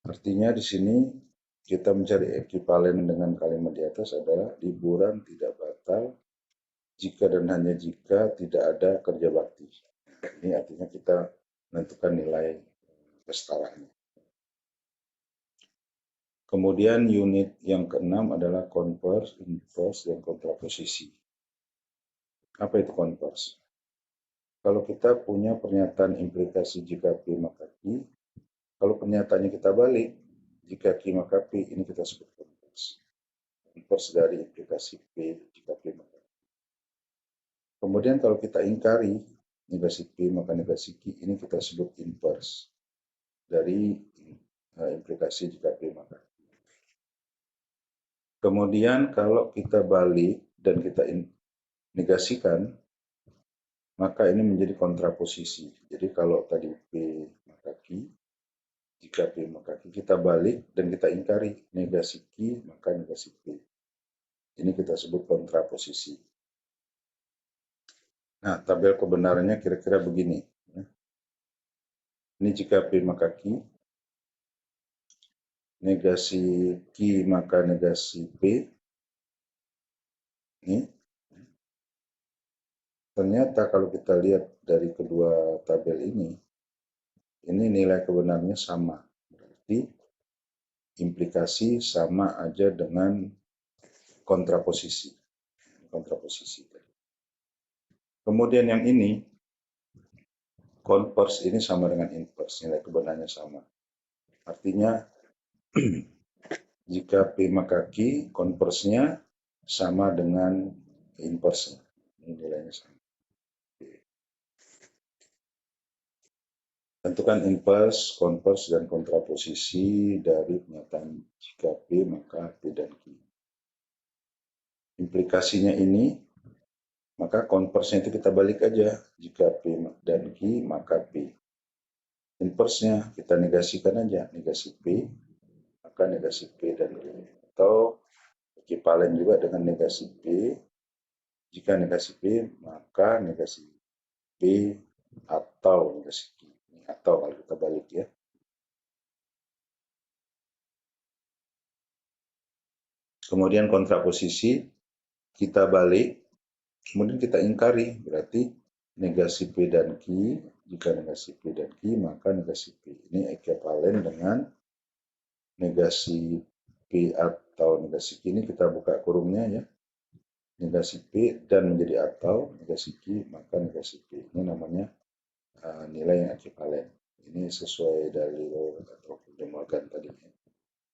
Artinya di sini kita mencari ekivalen dengan kalimat di atas adalah liburan tidak batal jika dan hanya jika tidak ada kerja bakti. Ini artinya kita menentukan nilai kesetaraannya. Kemudian unit yang keenam adalah converse, inverse, dan kontraposisi. Apa itu converse? Kalau kita punya pernyataan implikasi jika P maka Q, kalau pernyataannya kita balik, jika Q maka P, ini kita sebut converse. Converse dari implikasi P jika P maka Q. Kemudian kalau kita ingkari negasi P maka negasi Q, ini kita sebut inverse dari implikasi jika P maka Q. Kemudian kalau kita balik dan kita negasikan, maka ini menjadi kontraposisi. Jadi kalau tadi P maka Q, jika P maka Q, kita balik dan kita ingkari negasi Q maka negasi P. Ini kita sebut kontraposisi. Nah, tabel kebenarannya kira-kira begini. Ini jika P maka Q, negasi Q maka negasi P. Ini. Ternyata kalau kita lihat dari kedua tabel ini nilai kebenarannya sama. Berarti implikasi sama aja dengan kontraposisi. Kontraposisi. Kemudian yang ini, converse ini sama dengan inverse, nilai kebenarannya sama. Artinya, jika P maka Q, converse-nya sama dengan inverse-nya. Ini nilainya sama. Tentukan inverse, converse, dan kontraposisi dari pernyataan jika P maka P dan Q. Implikasinya ini, maka converse-nya itu kita balik aja. Jika P dan Q maka P. Inverse-nya kita negasikan aja. Negasi P, maka negasi P dan Q. Atau ekivalen juga dengan negasi P. Jika negasi P, maka negasi P atau negasi Q. Atau kalau kita balik ya. Kemudian kontraposisi, kita balik, kemudian kita ingkari. Berarti negasi P dan Q, jika negasi P dan Q, maka negasi P. Ini ekivalen dengan negasi P atau negasi Q ini kita buka kurungnya ya. Negasi P dan menjadi atau negasi Q, maka negasi P. Ini namanya nilai yang ekivalen. Ini sesuai dari atau De Morgan tadi.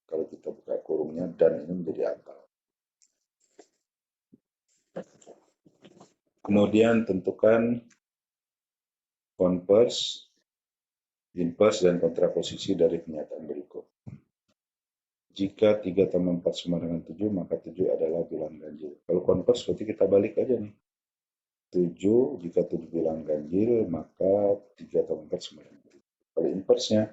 Kalau kita buka kurungnya dan ini menjadi atau. Kemudian tentukan converse, inverse, dan kontraposisi dari pernyataan berikut. Jika 3 tambah 4 sama dengan 7, maka 7 adalah bilangan ganjil. Kalau converse berarti kita balik aja nih. 7, jika 7 bilangan ganjil, maka 3 tambah 4 sama dengan 7. Kalau inverse-nya,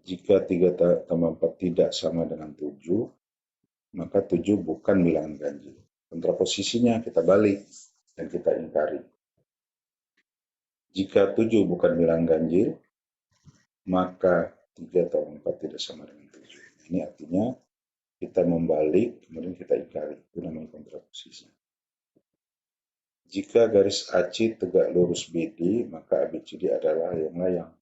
jika 3 tambah 4 tidak sama dengan 7, maka 7 bukan bilangan ganjil. Kontraposisinya kita balik dan kita ingkari. Jika 7 bukan bilangan ganjil, maka 3 tambah 4 tidak sama dengan 7. Ini artinya kita membalik, kemudian kita ingkari. Itu namanya kontraposisi. Jika garis AC tegak lurus BD, maka ABCD adalah layang-layang.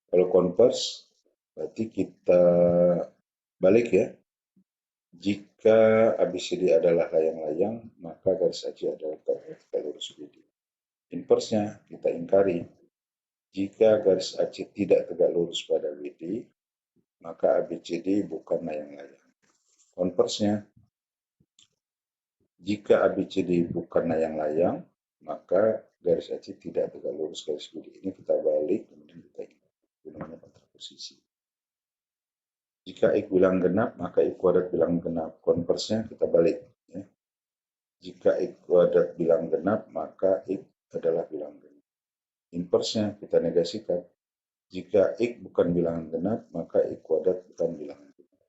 Kalau converse, berarti kita balik ya. Jika ABCD adalah layang-layang, maka garis AC adalah tegak lurus BD. Inverse-nya kita ingkari. Jika garis AC tidak tegak lurus pada BD, maka ABCD bukan layang-layang. Converse-nya, jika ABCD bukan layang-layang, maka garis AC tidak tegak lurus garis BD. Ini kita balik, kemudian kita ingkari. Itu namanya kontraposisi. Jika X bilang genap, maka X kuadrat bilang genap. Converse-nya kita balik. Ya. Jika X kuadrat bilang genap, maka X adalah bilang genap. Inverse-nya kita negasikan. Jika X bukan bilangan genap, maka X kuadrat bukan bilangan genap.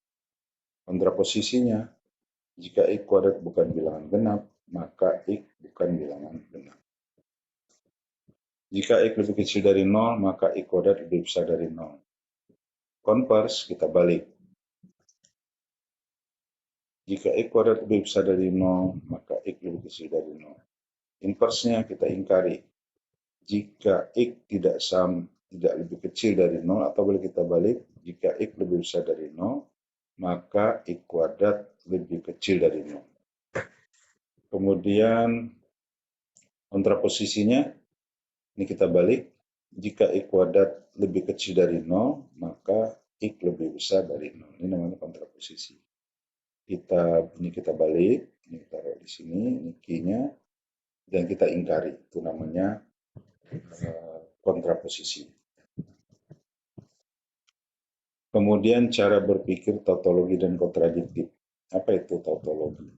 Kontraposisinya, jika X kuadrat bukan bilangan genap, maka X bukan bilangan genap. Jika X lebih kecil dari 0, maka X kuadrat lebih besar dari 0. Converse, kita balik. Jika X kuadrat lebih besar dari 0, maka X lebih kecil dari 0. Inverse-nya kita ingkari. Jika X tidak lebih kecil dari 0, atau boleh kita balik, jika X lebih besar dari 0, maka X kuadrat lebih kecil dari 0. Kemudian kontraposisinya, ini kita balik. Jika X kuadrat lebih kecil dari 0, maka X lebih besar dari 0. Ini namanya kontraposisi. Ini kita balik, ini kita taruh di sini, ini Q-nya, dan kita ingkari. Itu namanya kontraposisi. Kemudian cara berpikir tautologi dan kontradiktif. Apa itu tautologi?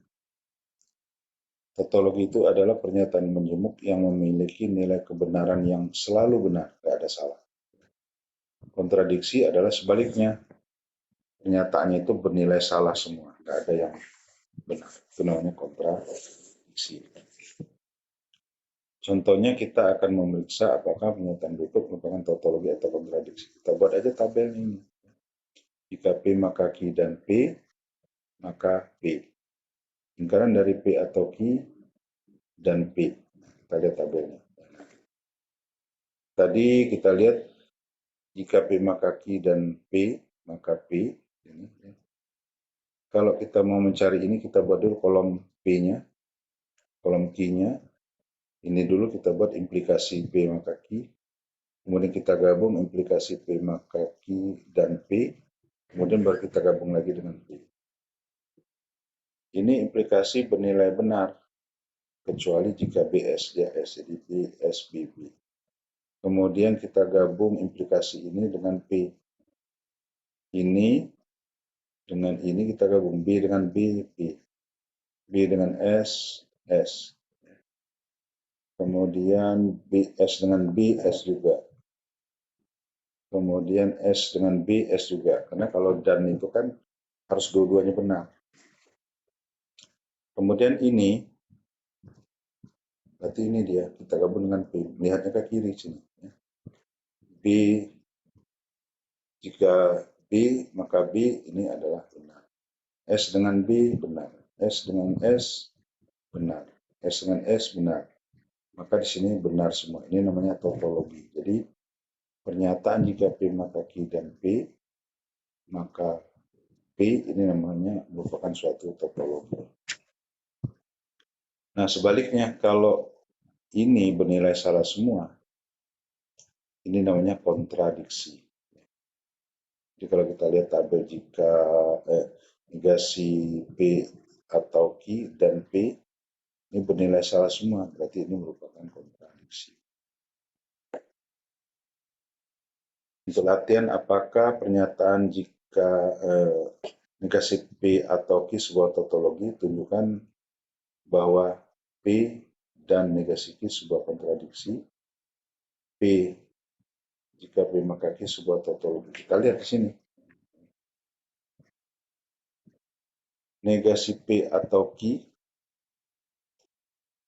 Tautologi itu adalah pernyataan menjemuk yang memiliki nilai kebenaran yang selalu benar, tidak ada salah. Kontradiksi adalah sebaliknya. Pernyataannya itu bernilai salah semua, tidak ada yang benar. Itu namanya kontradiksi. Contohnya kita akan memeriksa apakah pernyataan berikut merupakan tautologi atau kontradiksi. Kita buat aja tabel ini. Jika P maka Q dan P, maka P. Lingkaran dari P atau Q dan P. Kita lihat tabelnya. Tadi kita lihat jika P maka Q dan P maka P. Ini, ya. Kalau kita mau mencari ini, kita buat dulu kolom P-nya, kolom Q-nya. Ini dulu kita buat implikasi P maka Q. Kemudian kita gabung implikasi P maka Q dan P. Kemudian baru kita gabung lagi dengan P. Ini implikasi bernilai benar, kecuali jika BS dia S, jadi BS BB. Kemudian kita gabung implikasi ini dengan P. Ini dengan ini kita gabung B dengan B, B. B dengan S, S. Kemudian BS dengan B, S juga. Kemudian S dengan B, S juga. Karena kalau dan itu kan harus dua-duanya benar. Kemudian ini, berarti ini dia, kita gabung dengan P. Melihatnya ke kiri sini. B, jika B, maka B ini adalah benar. S dengan B, benar. S dengan S, benar. S dengan S, benar. Maka di sini benar semua. Ini namanya tautologi. Jadi, pernyataan jika P maka Q dan P, maka P ini namanya merupakan suatu tautologi. Nah, sebaliknya kalau ini bernilai salah semua, ini namanya kontradiksi. Jadi kalau kita lihat tabel jika negasi P atau Q dan P ini bernilai salah semua, berarti ini merupakan kontradiksi. Untuk latihan, apakah pernyataan jika negasi P atau Q sebuah tautologi, tunjukkan bahwa P dan negasi Q sebuah kontradiksi. P, jika P maka Q sebuah tautologi. Kita lihat di sini. Negasi P atau Q,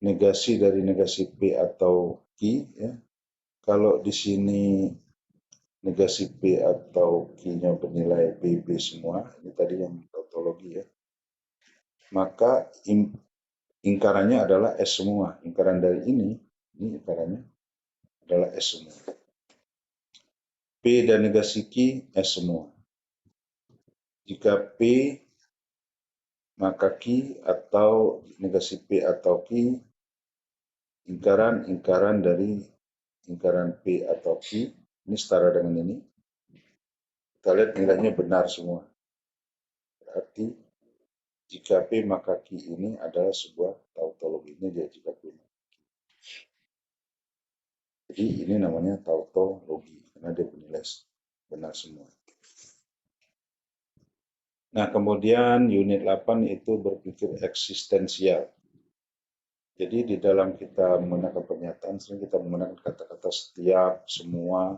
negasi dari negasi P atau Q, ya. Kalau di sini negasi P atau Q-nya bernilai BB semua, ini tadi yang tautologi ya. Maka ingkarannya adalah S semua. Ingkaran dari ini ingkarannya adalah S semua. P dan negasi Q, S semua. Jika P maka Q atau negasi P atau Q, ingkaran dari ingkaran P atau Q, ini setara dengan ini. Kita lihat nilainya benar semua. Berarti jika P maka Q ini adalah sebuah tautologi. Ini dia jika P. Jadi ini namanya tautologi karena dia bernilai benar semua. Nah, kemudian unit 8 itu berpikir eksistensial. Jadi di dalam kita menggunakan pernyataan, sering kita menggunakan kata-kata setiap, semua,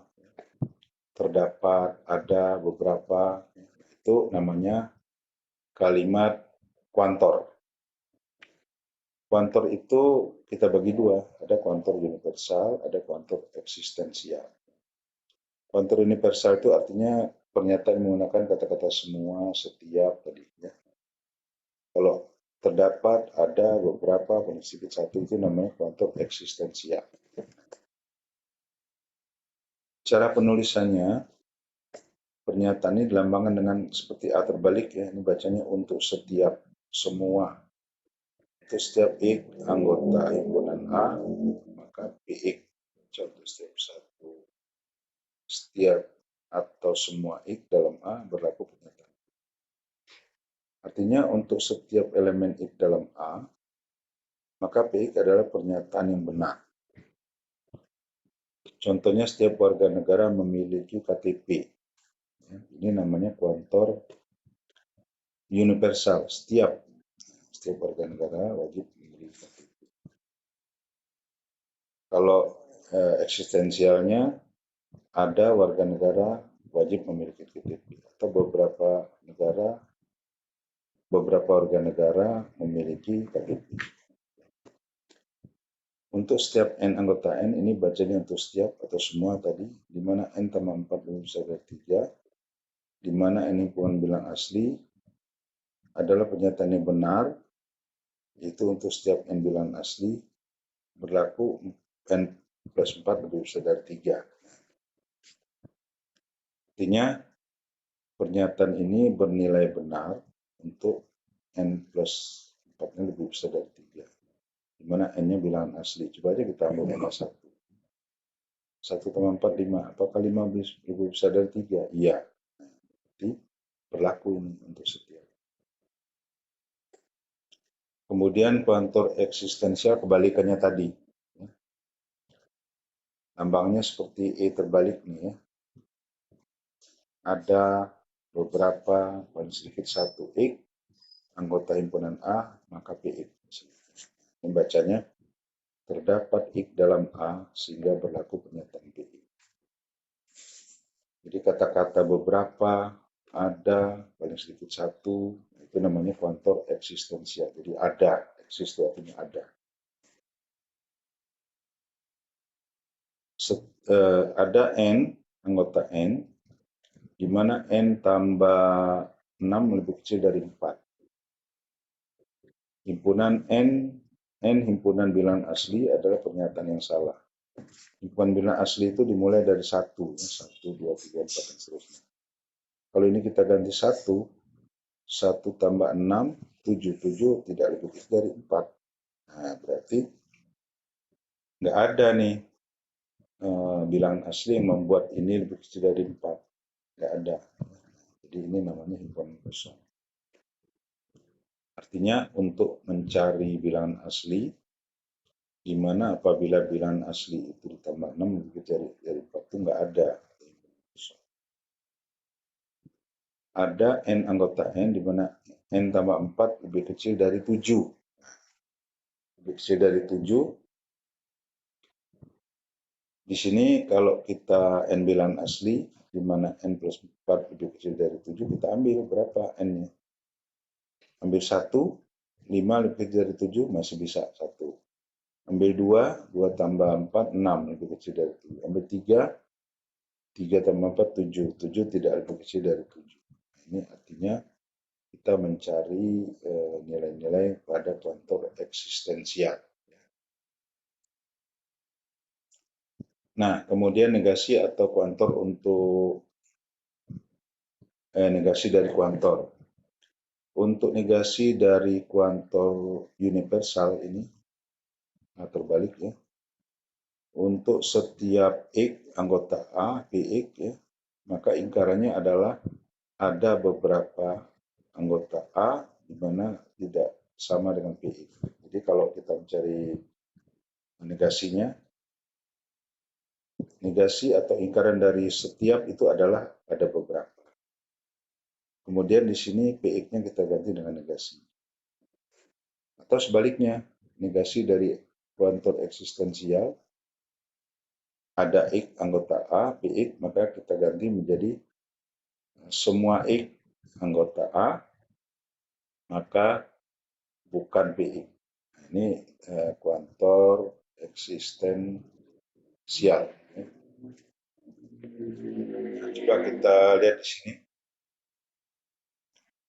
terdapat, ada, beberapa. Itu namanya kalimat kuantor. Kuantor itu kita bagi dua, ada kuantor universal, ada kuantor eksistensial. Kuantor universal itu artinya pernyataan menggunakan kata-kata semua, setiap tadi ya. Kalau terdapat, ada, beberapa, paling sedikit satu, itu namanya kuantor eksistensial. Cara penulisannya, pernyataan ini dilambangkan dengan seperti A terbalik ya, ini bacanya untuk setiap, semua. Untuk setiap X anggota himpunan A, maka PX, contoh setiap satu, setiap atau semua X dalam A berlaku pernyataan. Artinya untuk setiap elemen X dalam A, maka PX adalah pernyataan yang benar. Contohnya setiap warga negara memiliki KTP. Ini namanya kuantor universal. Setiap warga negara wajib memiliki KTP. Kalau eksistensialnya ada warga negara wajib memiliki KTP atau beberapa warga negara memiliki KTP. Untuk setiap N anggota N ini bacanya untuk setiap atau semua tadi, di mana N tambah 4 lebih besar dari 3, di mana N himpunan bilang asli adalah pernyataan yang benar, yaitu untuk setiap N bilangan asli, berlaku n plus 4 lebih besar dari 3. Artinya pernyataan ini bernilai benar untuk n plus 4-nya lebih besar dari 3. Di mana n-nya bilangan asli. Coba aja kita ambil nomor 1. 1 tambah 4, 5. Apakah 5 lebih besar dari 3? Iya. Jadi berlaku ini untuk setiap. Kemudian kuantor eksistensial kebalikannya tadi. Lambangnya seperti E terbalik nih ya. Ada beberapa, paling sedikit 1 X, anggota himpunan A, maka PX. Membacanya, terdapat X dalam A sehingga berlaku pernyataan PX. Jadi kata-kata beberapa, ada, paling sedikit 1, itu namanya kuantor eksistensial. Jadi ada, eksis itu artinya ada. Ada N, anggota N, di mana N tambah 6 lebih kecil dari 4. Himpunan N himpunan bilangan asli adalah pernyataan yang salah. Himpunan bilangan asli itu dimulai dari 1, 1, 2, 3, 4, dan seterusnya. Kalau ini kita ganti 1 tambah 6, 7, 7 tidak lebih kecil dari 4. Nah, berarti nggak ada nih bilangan asli yang membuat ini lebih kecil dari 4. Nggak ada. Jadi ini namanya himpunan kosong. Artinya untuk mencari bilangan asli, di mana apabila bilangan asli itu ditambah 6 lebih kecil dari 4 itu nggak ada. Ada N anggota N di mana N tambah 4 lebih kecil dari 7. Lebih kecil dari 7. Di sini kalau kita N bilangan asli, di mana N plus 4 lebih kecil dari 7, kita ambil berapa N-nya. Ambil 1, 5 lebih kecil dari 7, masih bisa 1. Ambil 2, 2 tambah 4, 6 lebih kecil dari 7. Ambil 3, 3 tambah 4, 7. 7 tidak lebih kecil dari 7. Ini artinya kita mencari nilai-nilai pada kuantor eksistensial. Nah, kemudian negasi atau kuantor untuk negasi dari kuantor. Untuk negasi dari kuantor universal ini, nah terbalik ya. Untuk setiap X anggota A, PX ya, maka ingkarannya adalah ada beberapa anggota A di mana tidak sama dengan PX. Jadi kalau kita mencari negasinya, negasi atau ingkaran dari setiap itu adalah ada beberapa. Kemudian di sini PX-nya kita ganti dengan negasi. Atau sebaliknya, negasi dari kuantor eksistensial, ada X anggota A, PX, maka kita ganti menjadi semua X anggota A, maka bukan PX. Ini kuantor eksistensial. Coba kita lihat di sini.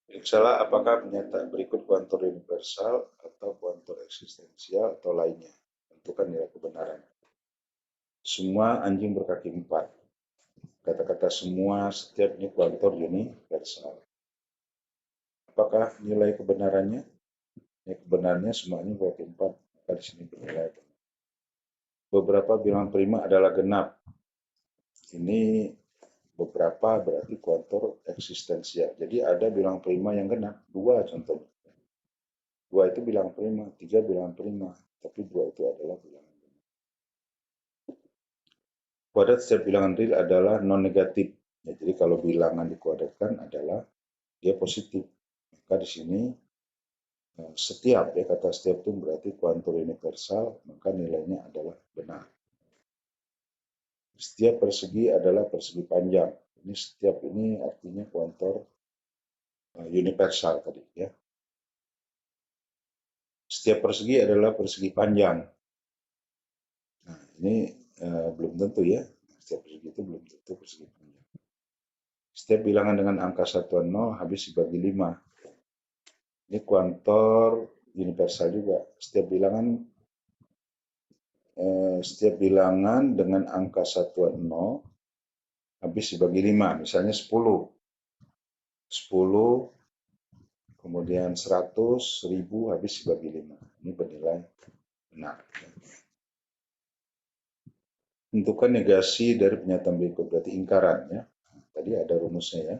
Periksalah apakah pernyataan berikut kuantor universal atau kuantor eksistensial atau lainnya. Tentukan nilai kebenaran. Semua anjing berkaki 4. Kata-kata semua setiap ini kuantor universal. Apakah nilai kebenarannya? Nilai kebenarannya semuanya berkaki 4. Maka di sini bernilai. Beberapa bilangan prima adalah genap. Ini beberapa berarti kuantor eksistensial. Jadi ada bilangan prima yang genap, 2 contohnya. 2 itu bilangan prima, 3 bilangan prima, tapi 2 itu adalah bilangan genap. Kuadrat setiap bilangan real adalah non-negatif. Ya, jadi kalau bilangan dikuadratkan adalah dia positif. Maka di sini setiap, ya kata setiap itu berarti kuantor universal, maka nilainya adalah benar. Setiap persegi adalah persegi panjang. Ini setiap ini artinya kuantor universal tadi ya. Setiap persegi adalah persegi panjang. Nah, ini belum tentu ya. Setiap persegi itu belum tentu persegi panjang. Setiap bilangan dengan angka satuan 0 habis dibagi 5. Ini kuantor universal juga. Setiap bilangan setiap bilangan dengan angka satuan 0 habis dibagi 5, misalnya 10. 10, kemudian 100, 1000 habis dibagi 5. Ini bernilai benar. Tentukan negasi dari pernyataan berikut, berarti ingkaran ya. Tadi ada rumusnya ya.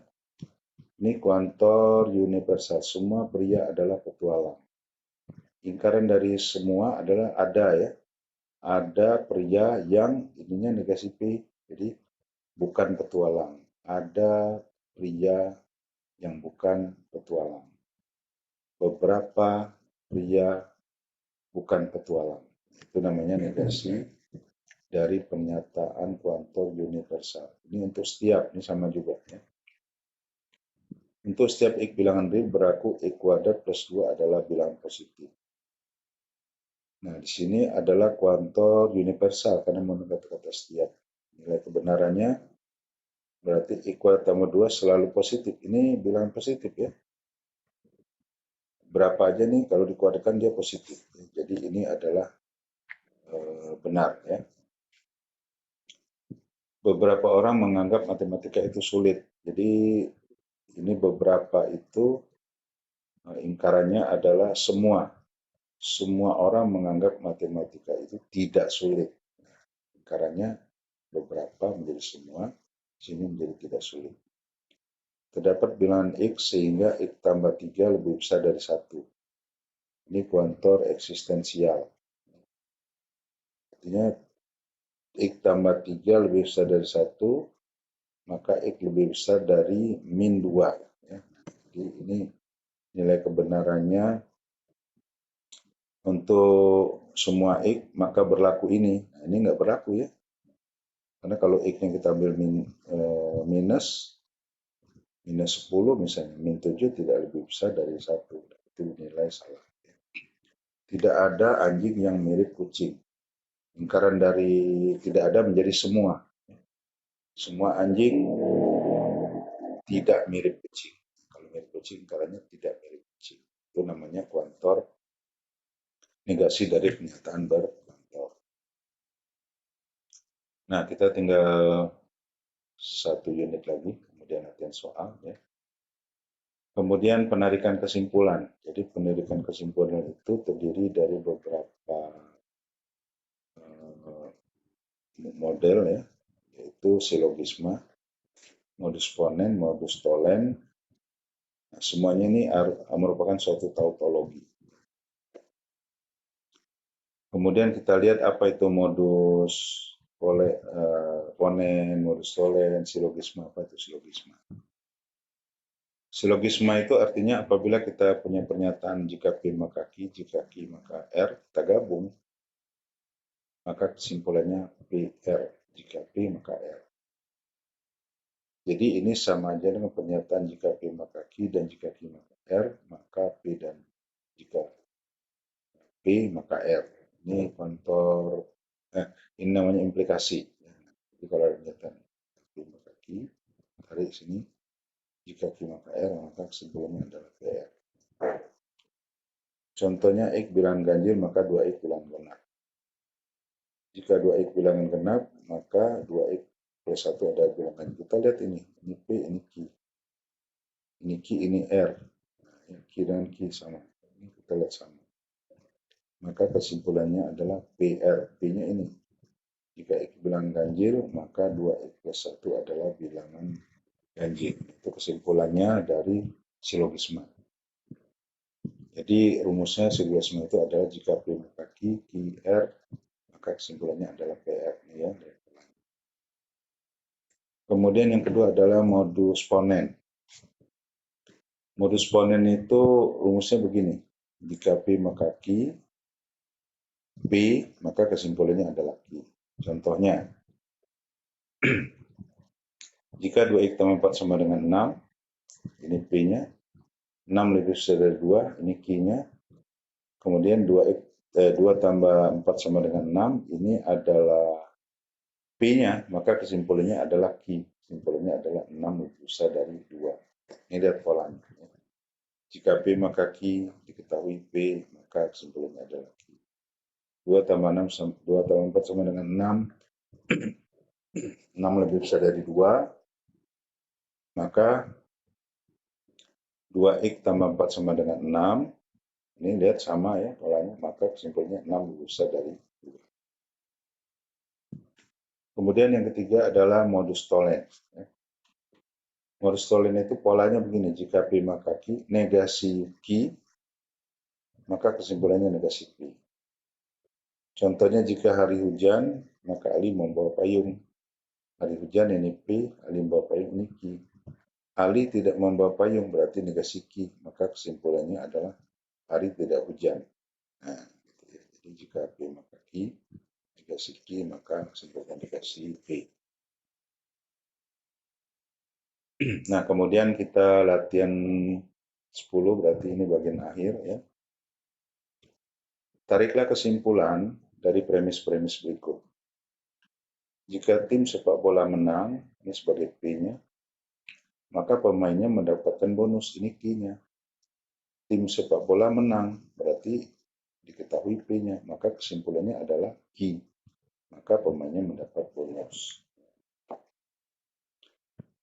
Ini kuantor universal, semua pria adalah petualang. Ingkaran dari semua adalah ada ya. Ada pria yang ininya negasi P, jadi bukan petualang. Ada pria yang bukan petualang. Beberapa pria bukan petualang. Itu namanya negasi dari pernyataan kuantor universal. Ini untuk setiap, ini sama juga ya. Untuk setiap X bilangan real berlaku X kuadrat plus 2 adalah bilangan positif. Nah, di sini adalah kuantor universal karena menggunakan kata setiap. Nilai kebenarannya berarti X kuadrat tambah 2 selalu positif. Ini bilangan positif ya. Berapa aja nih kalau dikuadratkan dia positif. Jadi ini adalah benar ya. Beberapa orang menganggap matematika itu sulit. Jadi ini beberapa itu ingkarannya adalah semua. Semua orang menganggap matematika itu tidak sulit. Ingkarannya beberapa menjadi semua, sini menjadi tidak sulit. Terdapat bilangan X sehingga X tambah 3 lebih besar dari 1. Ini kuantor eksistensial. Artinya X tambah 3 lebih besar dari 1, maka X lebih besar dari min 2. Ya. Jadi ini nilai kebenarannya untuk semua X, maka berlaku ini. Nah, ini nggak berlaku ya. Karena kalau X-nya kita ambil minus 10 misalnya, min 7 tidak lebih besar dari 1. Itu nilai salah. Tidak ada anjing yang mirip kucing. Ingkaran dari tidak ada menjadi semua. Semua anjing tidak mirip kucing. Kalau mirip kucing, ingkarannya tidak mirip kucing. Itu namanya kuantor negasi dari pernyataan berkuantor. Nah, kita tinggal satu unit lagi, kemudian latihan soal ya. Kemudian penarikan kesimpulan. Jadi penarikan kesimpulan itu terdiri dari beberapa model ya, yaitu silogisma, modus ponen, modus tollens. Nah, semuanya ini merupakan suatu tautologi. Kemudian kita lihat apa itu modus ponen, modus tollens, silogisma, apa itu silogisma. Silogisma itu artinya apabila kita punya pernyataan jika P maka Q, jika Q maka R, kita gabung, maka kesimpulannya PR, jika P maka R. Jadi ini sama aja dengan pernyataan jika P maka Q dan jika Q maka R, maka P dan jika P maka R. Ini kontor, ini namanya implikasi. Jadi kalau ada pernyataan P maka Q, tarik sini, jika Q maka R, maka kesimpulannya adalah PR. Contohnya X bilangan ganjil, maka 2X bilangan genap. Jika 2X bilangan genap, maka 2X plus 1 adalah bilangan ganjil. Kita lihat ini P, ini Q. Ini Q, ini R. Nah, Q dan Q sama. Ini kita lihat sama. Maka kesimpulannya adalah PR. P-nya ini. Jika X bilangan ganjil, maka 2X plus 1 adalah bilangan ganjil. Itu kesimpulannya dari silogisma. Jadi rumusnya silogisma itu adalah jika P maka Q, R, maka kesimpulannya adalah PR. Ya. Kemudian yang kedua adalah modus ponen. Modus ponen itu rumusnya begini. Jika P maka Q, P maka kesimpulannya adalah Q. Contohnya, jika 2X tambah 4 sama dengan 6, ini P-nya. 6 lebih besar dari 2, ini Q-nya. Kemudian 2 tambah 4 sama dengan 6, ini adalah P-nya, maka kesimpulannya adalah Q. Kesimpulannya adalah 6 lebih besar dari 2. Ini lihat polanya. Jika P maka Q, diketahui P, maka kesimpulannya adalah Q. 2 tambah 4 sama dengan 6. 6 lebih besar dari 2, maka 2x tambah 4 sama dengan 6. Ini lihat sama ya polanya, maka kesimpulannya 6 lebih besar dari 2. Kemudian yang ketiga adalah modus tollens. Modus tollens itu polanya begini, jika P maka Q, negasi Q, maka kesimpulannya negasi P. Contohnya jika hari hujan, maka Ali membawa payung. Hari hujan ini P, Ali membawa payung ini Q. Ali tidak membawa payung berarti negasi Q, maka kesimpulannya adalah hari tidak hujan. Nah, gitu ya. Jadi jika P maka Q, negasi Q, maka kesimpulannya negasi P. Nah, kemudian kita latihan 10, berarti ini bagian akhir ya. Tariklah kesimpulan dari premis-premis berikut. Jika tim sepak bola menang, ini sebagai P-nya, maka pemainnya mendapatkan bonus, ini Q-nya. Tim sepak bola menang, berarti diketahui P-nya, maka kesimpulannya adalah Q. Maka pemainnya mendapat bonus.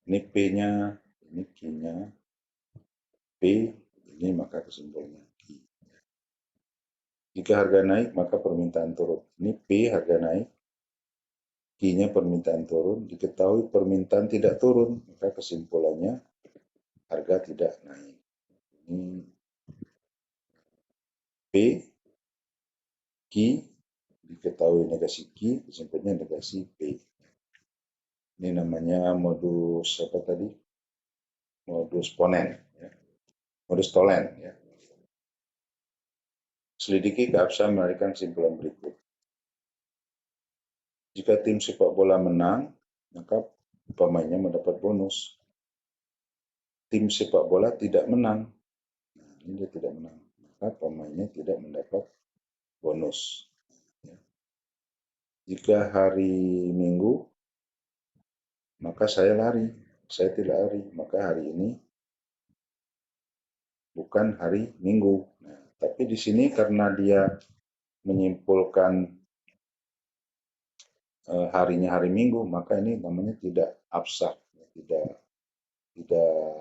Ini P-nya, ini Q-nya, P, ini maka kesimpulannya Q. Jika harga naik, maka permintaan turun. Ini P, harga naik. Q-nya permintaan turun, diketahui permintaan tidak turun, maka kesimpulannya harga tidak naik. Ini P, Q, diketahui negasi Q, kesimpulannya negasi P. Ini namanya modus apa tadi? Modus ponen, ya. Modus tollens. Ya. Selidiki keabsahan melarikan kesimpulan berikut. Jika tim sepak bola menang, maka pemainnya mendapat bonus. Tim sepak bola tidak menang. Nah, ini dia tidak menang. Maka pemainnya tidak mendapat bonus. Ya. Jika hari Minggu, maka saya lari. Saya tidak lari. Maka hari ini bukan hari Minggu. Nah, tapi di sini karena dia menyimpulkan harinya hari Minggu, maka ini namanya tidak absah, tidak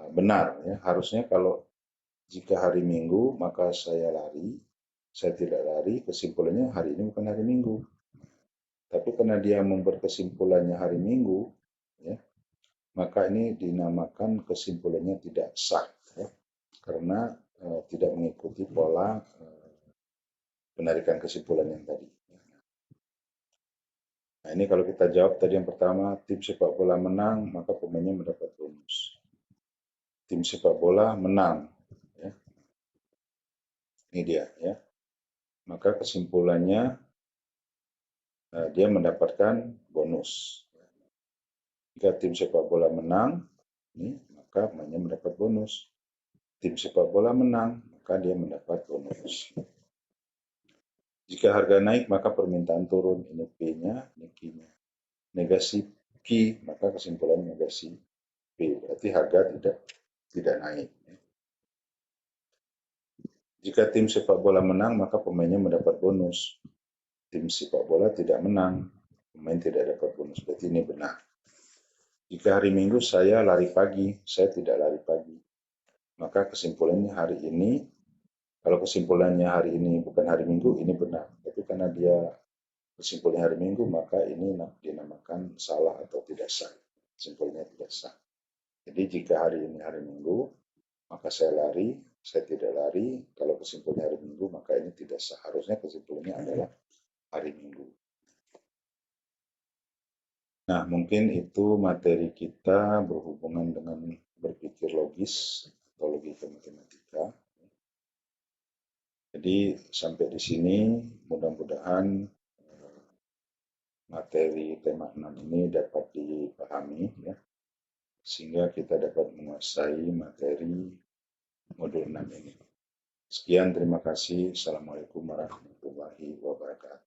benar. Ya. Harusnya kalau jika hari Minggu, maka saya lari, saya tidak lari, kesimpulannya hari ini bukan hari Minggu. Tapi karena dia membuat kesimpulannya hari Minggu, ya, maka ini dinamakan kesimpulannya tidak sah, ya, karena tidak mengikuti pola penarikan kesimpulan yang tadi. Nah, ini kalau kita jawab tadi yang pertama, tim sepak bola menang, maka pemainnya mendapat bonus. Tim sepak bola menang, ya. Ini dia, ya. Maka kesimpulannya dia mendapatkan bonus. Jika tim sepak bola menang, ini, maka pemainnya mendapat bonus. Tim sepak bola menang, maka dia mendapat bonus. Jika harga naik, maka permintaan turun. Ini P-nya, ini Q-nya. Negasi Q, maka kesimpulannya negasi P. Berarti harga tidak naik. Jika tim sepak bola menang, maka pemainnya mendapat bonus. Tim sepak bola tidak menang, pemain tidak dapat bonus. Berarti ini benar. Jika hari Minggu saya lari pagi, saya tidak lari pagi. Maka kesimpulannya hari ini, kalau kesimpulannya hari ini bukan hari Minggu, ini benar. Tapi karena dia kesimpulannya hari Minggu, maka ini dinamakan salah atau tidak sah. Kesimpulannya tidak sah. Jadi jika hari ini hari Minggu, maka saya lari, saya tidak lari. Kalau kesimpulannya hari Minggu, maka ini tidak sah. Harusnya kesimpulannya adalah hari Minggu. Nah, mungkin itu materi kita berhubungan dengan berpikir logis atau logika matematika. Jadi sampai di sini mudah-mudahan materi tema 6 ini dapat dipahami, ya, sehingga kita dapat menguasai materi modul 6 ini. Sekian, terima kasih. Assalamualaikum warahmatullahi wabarakatuh.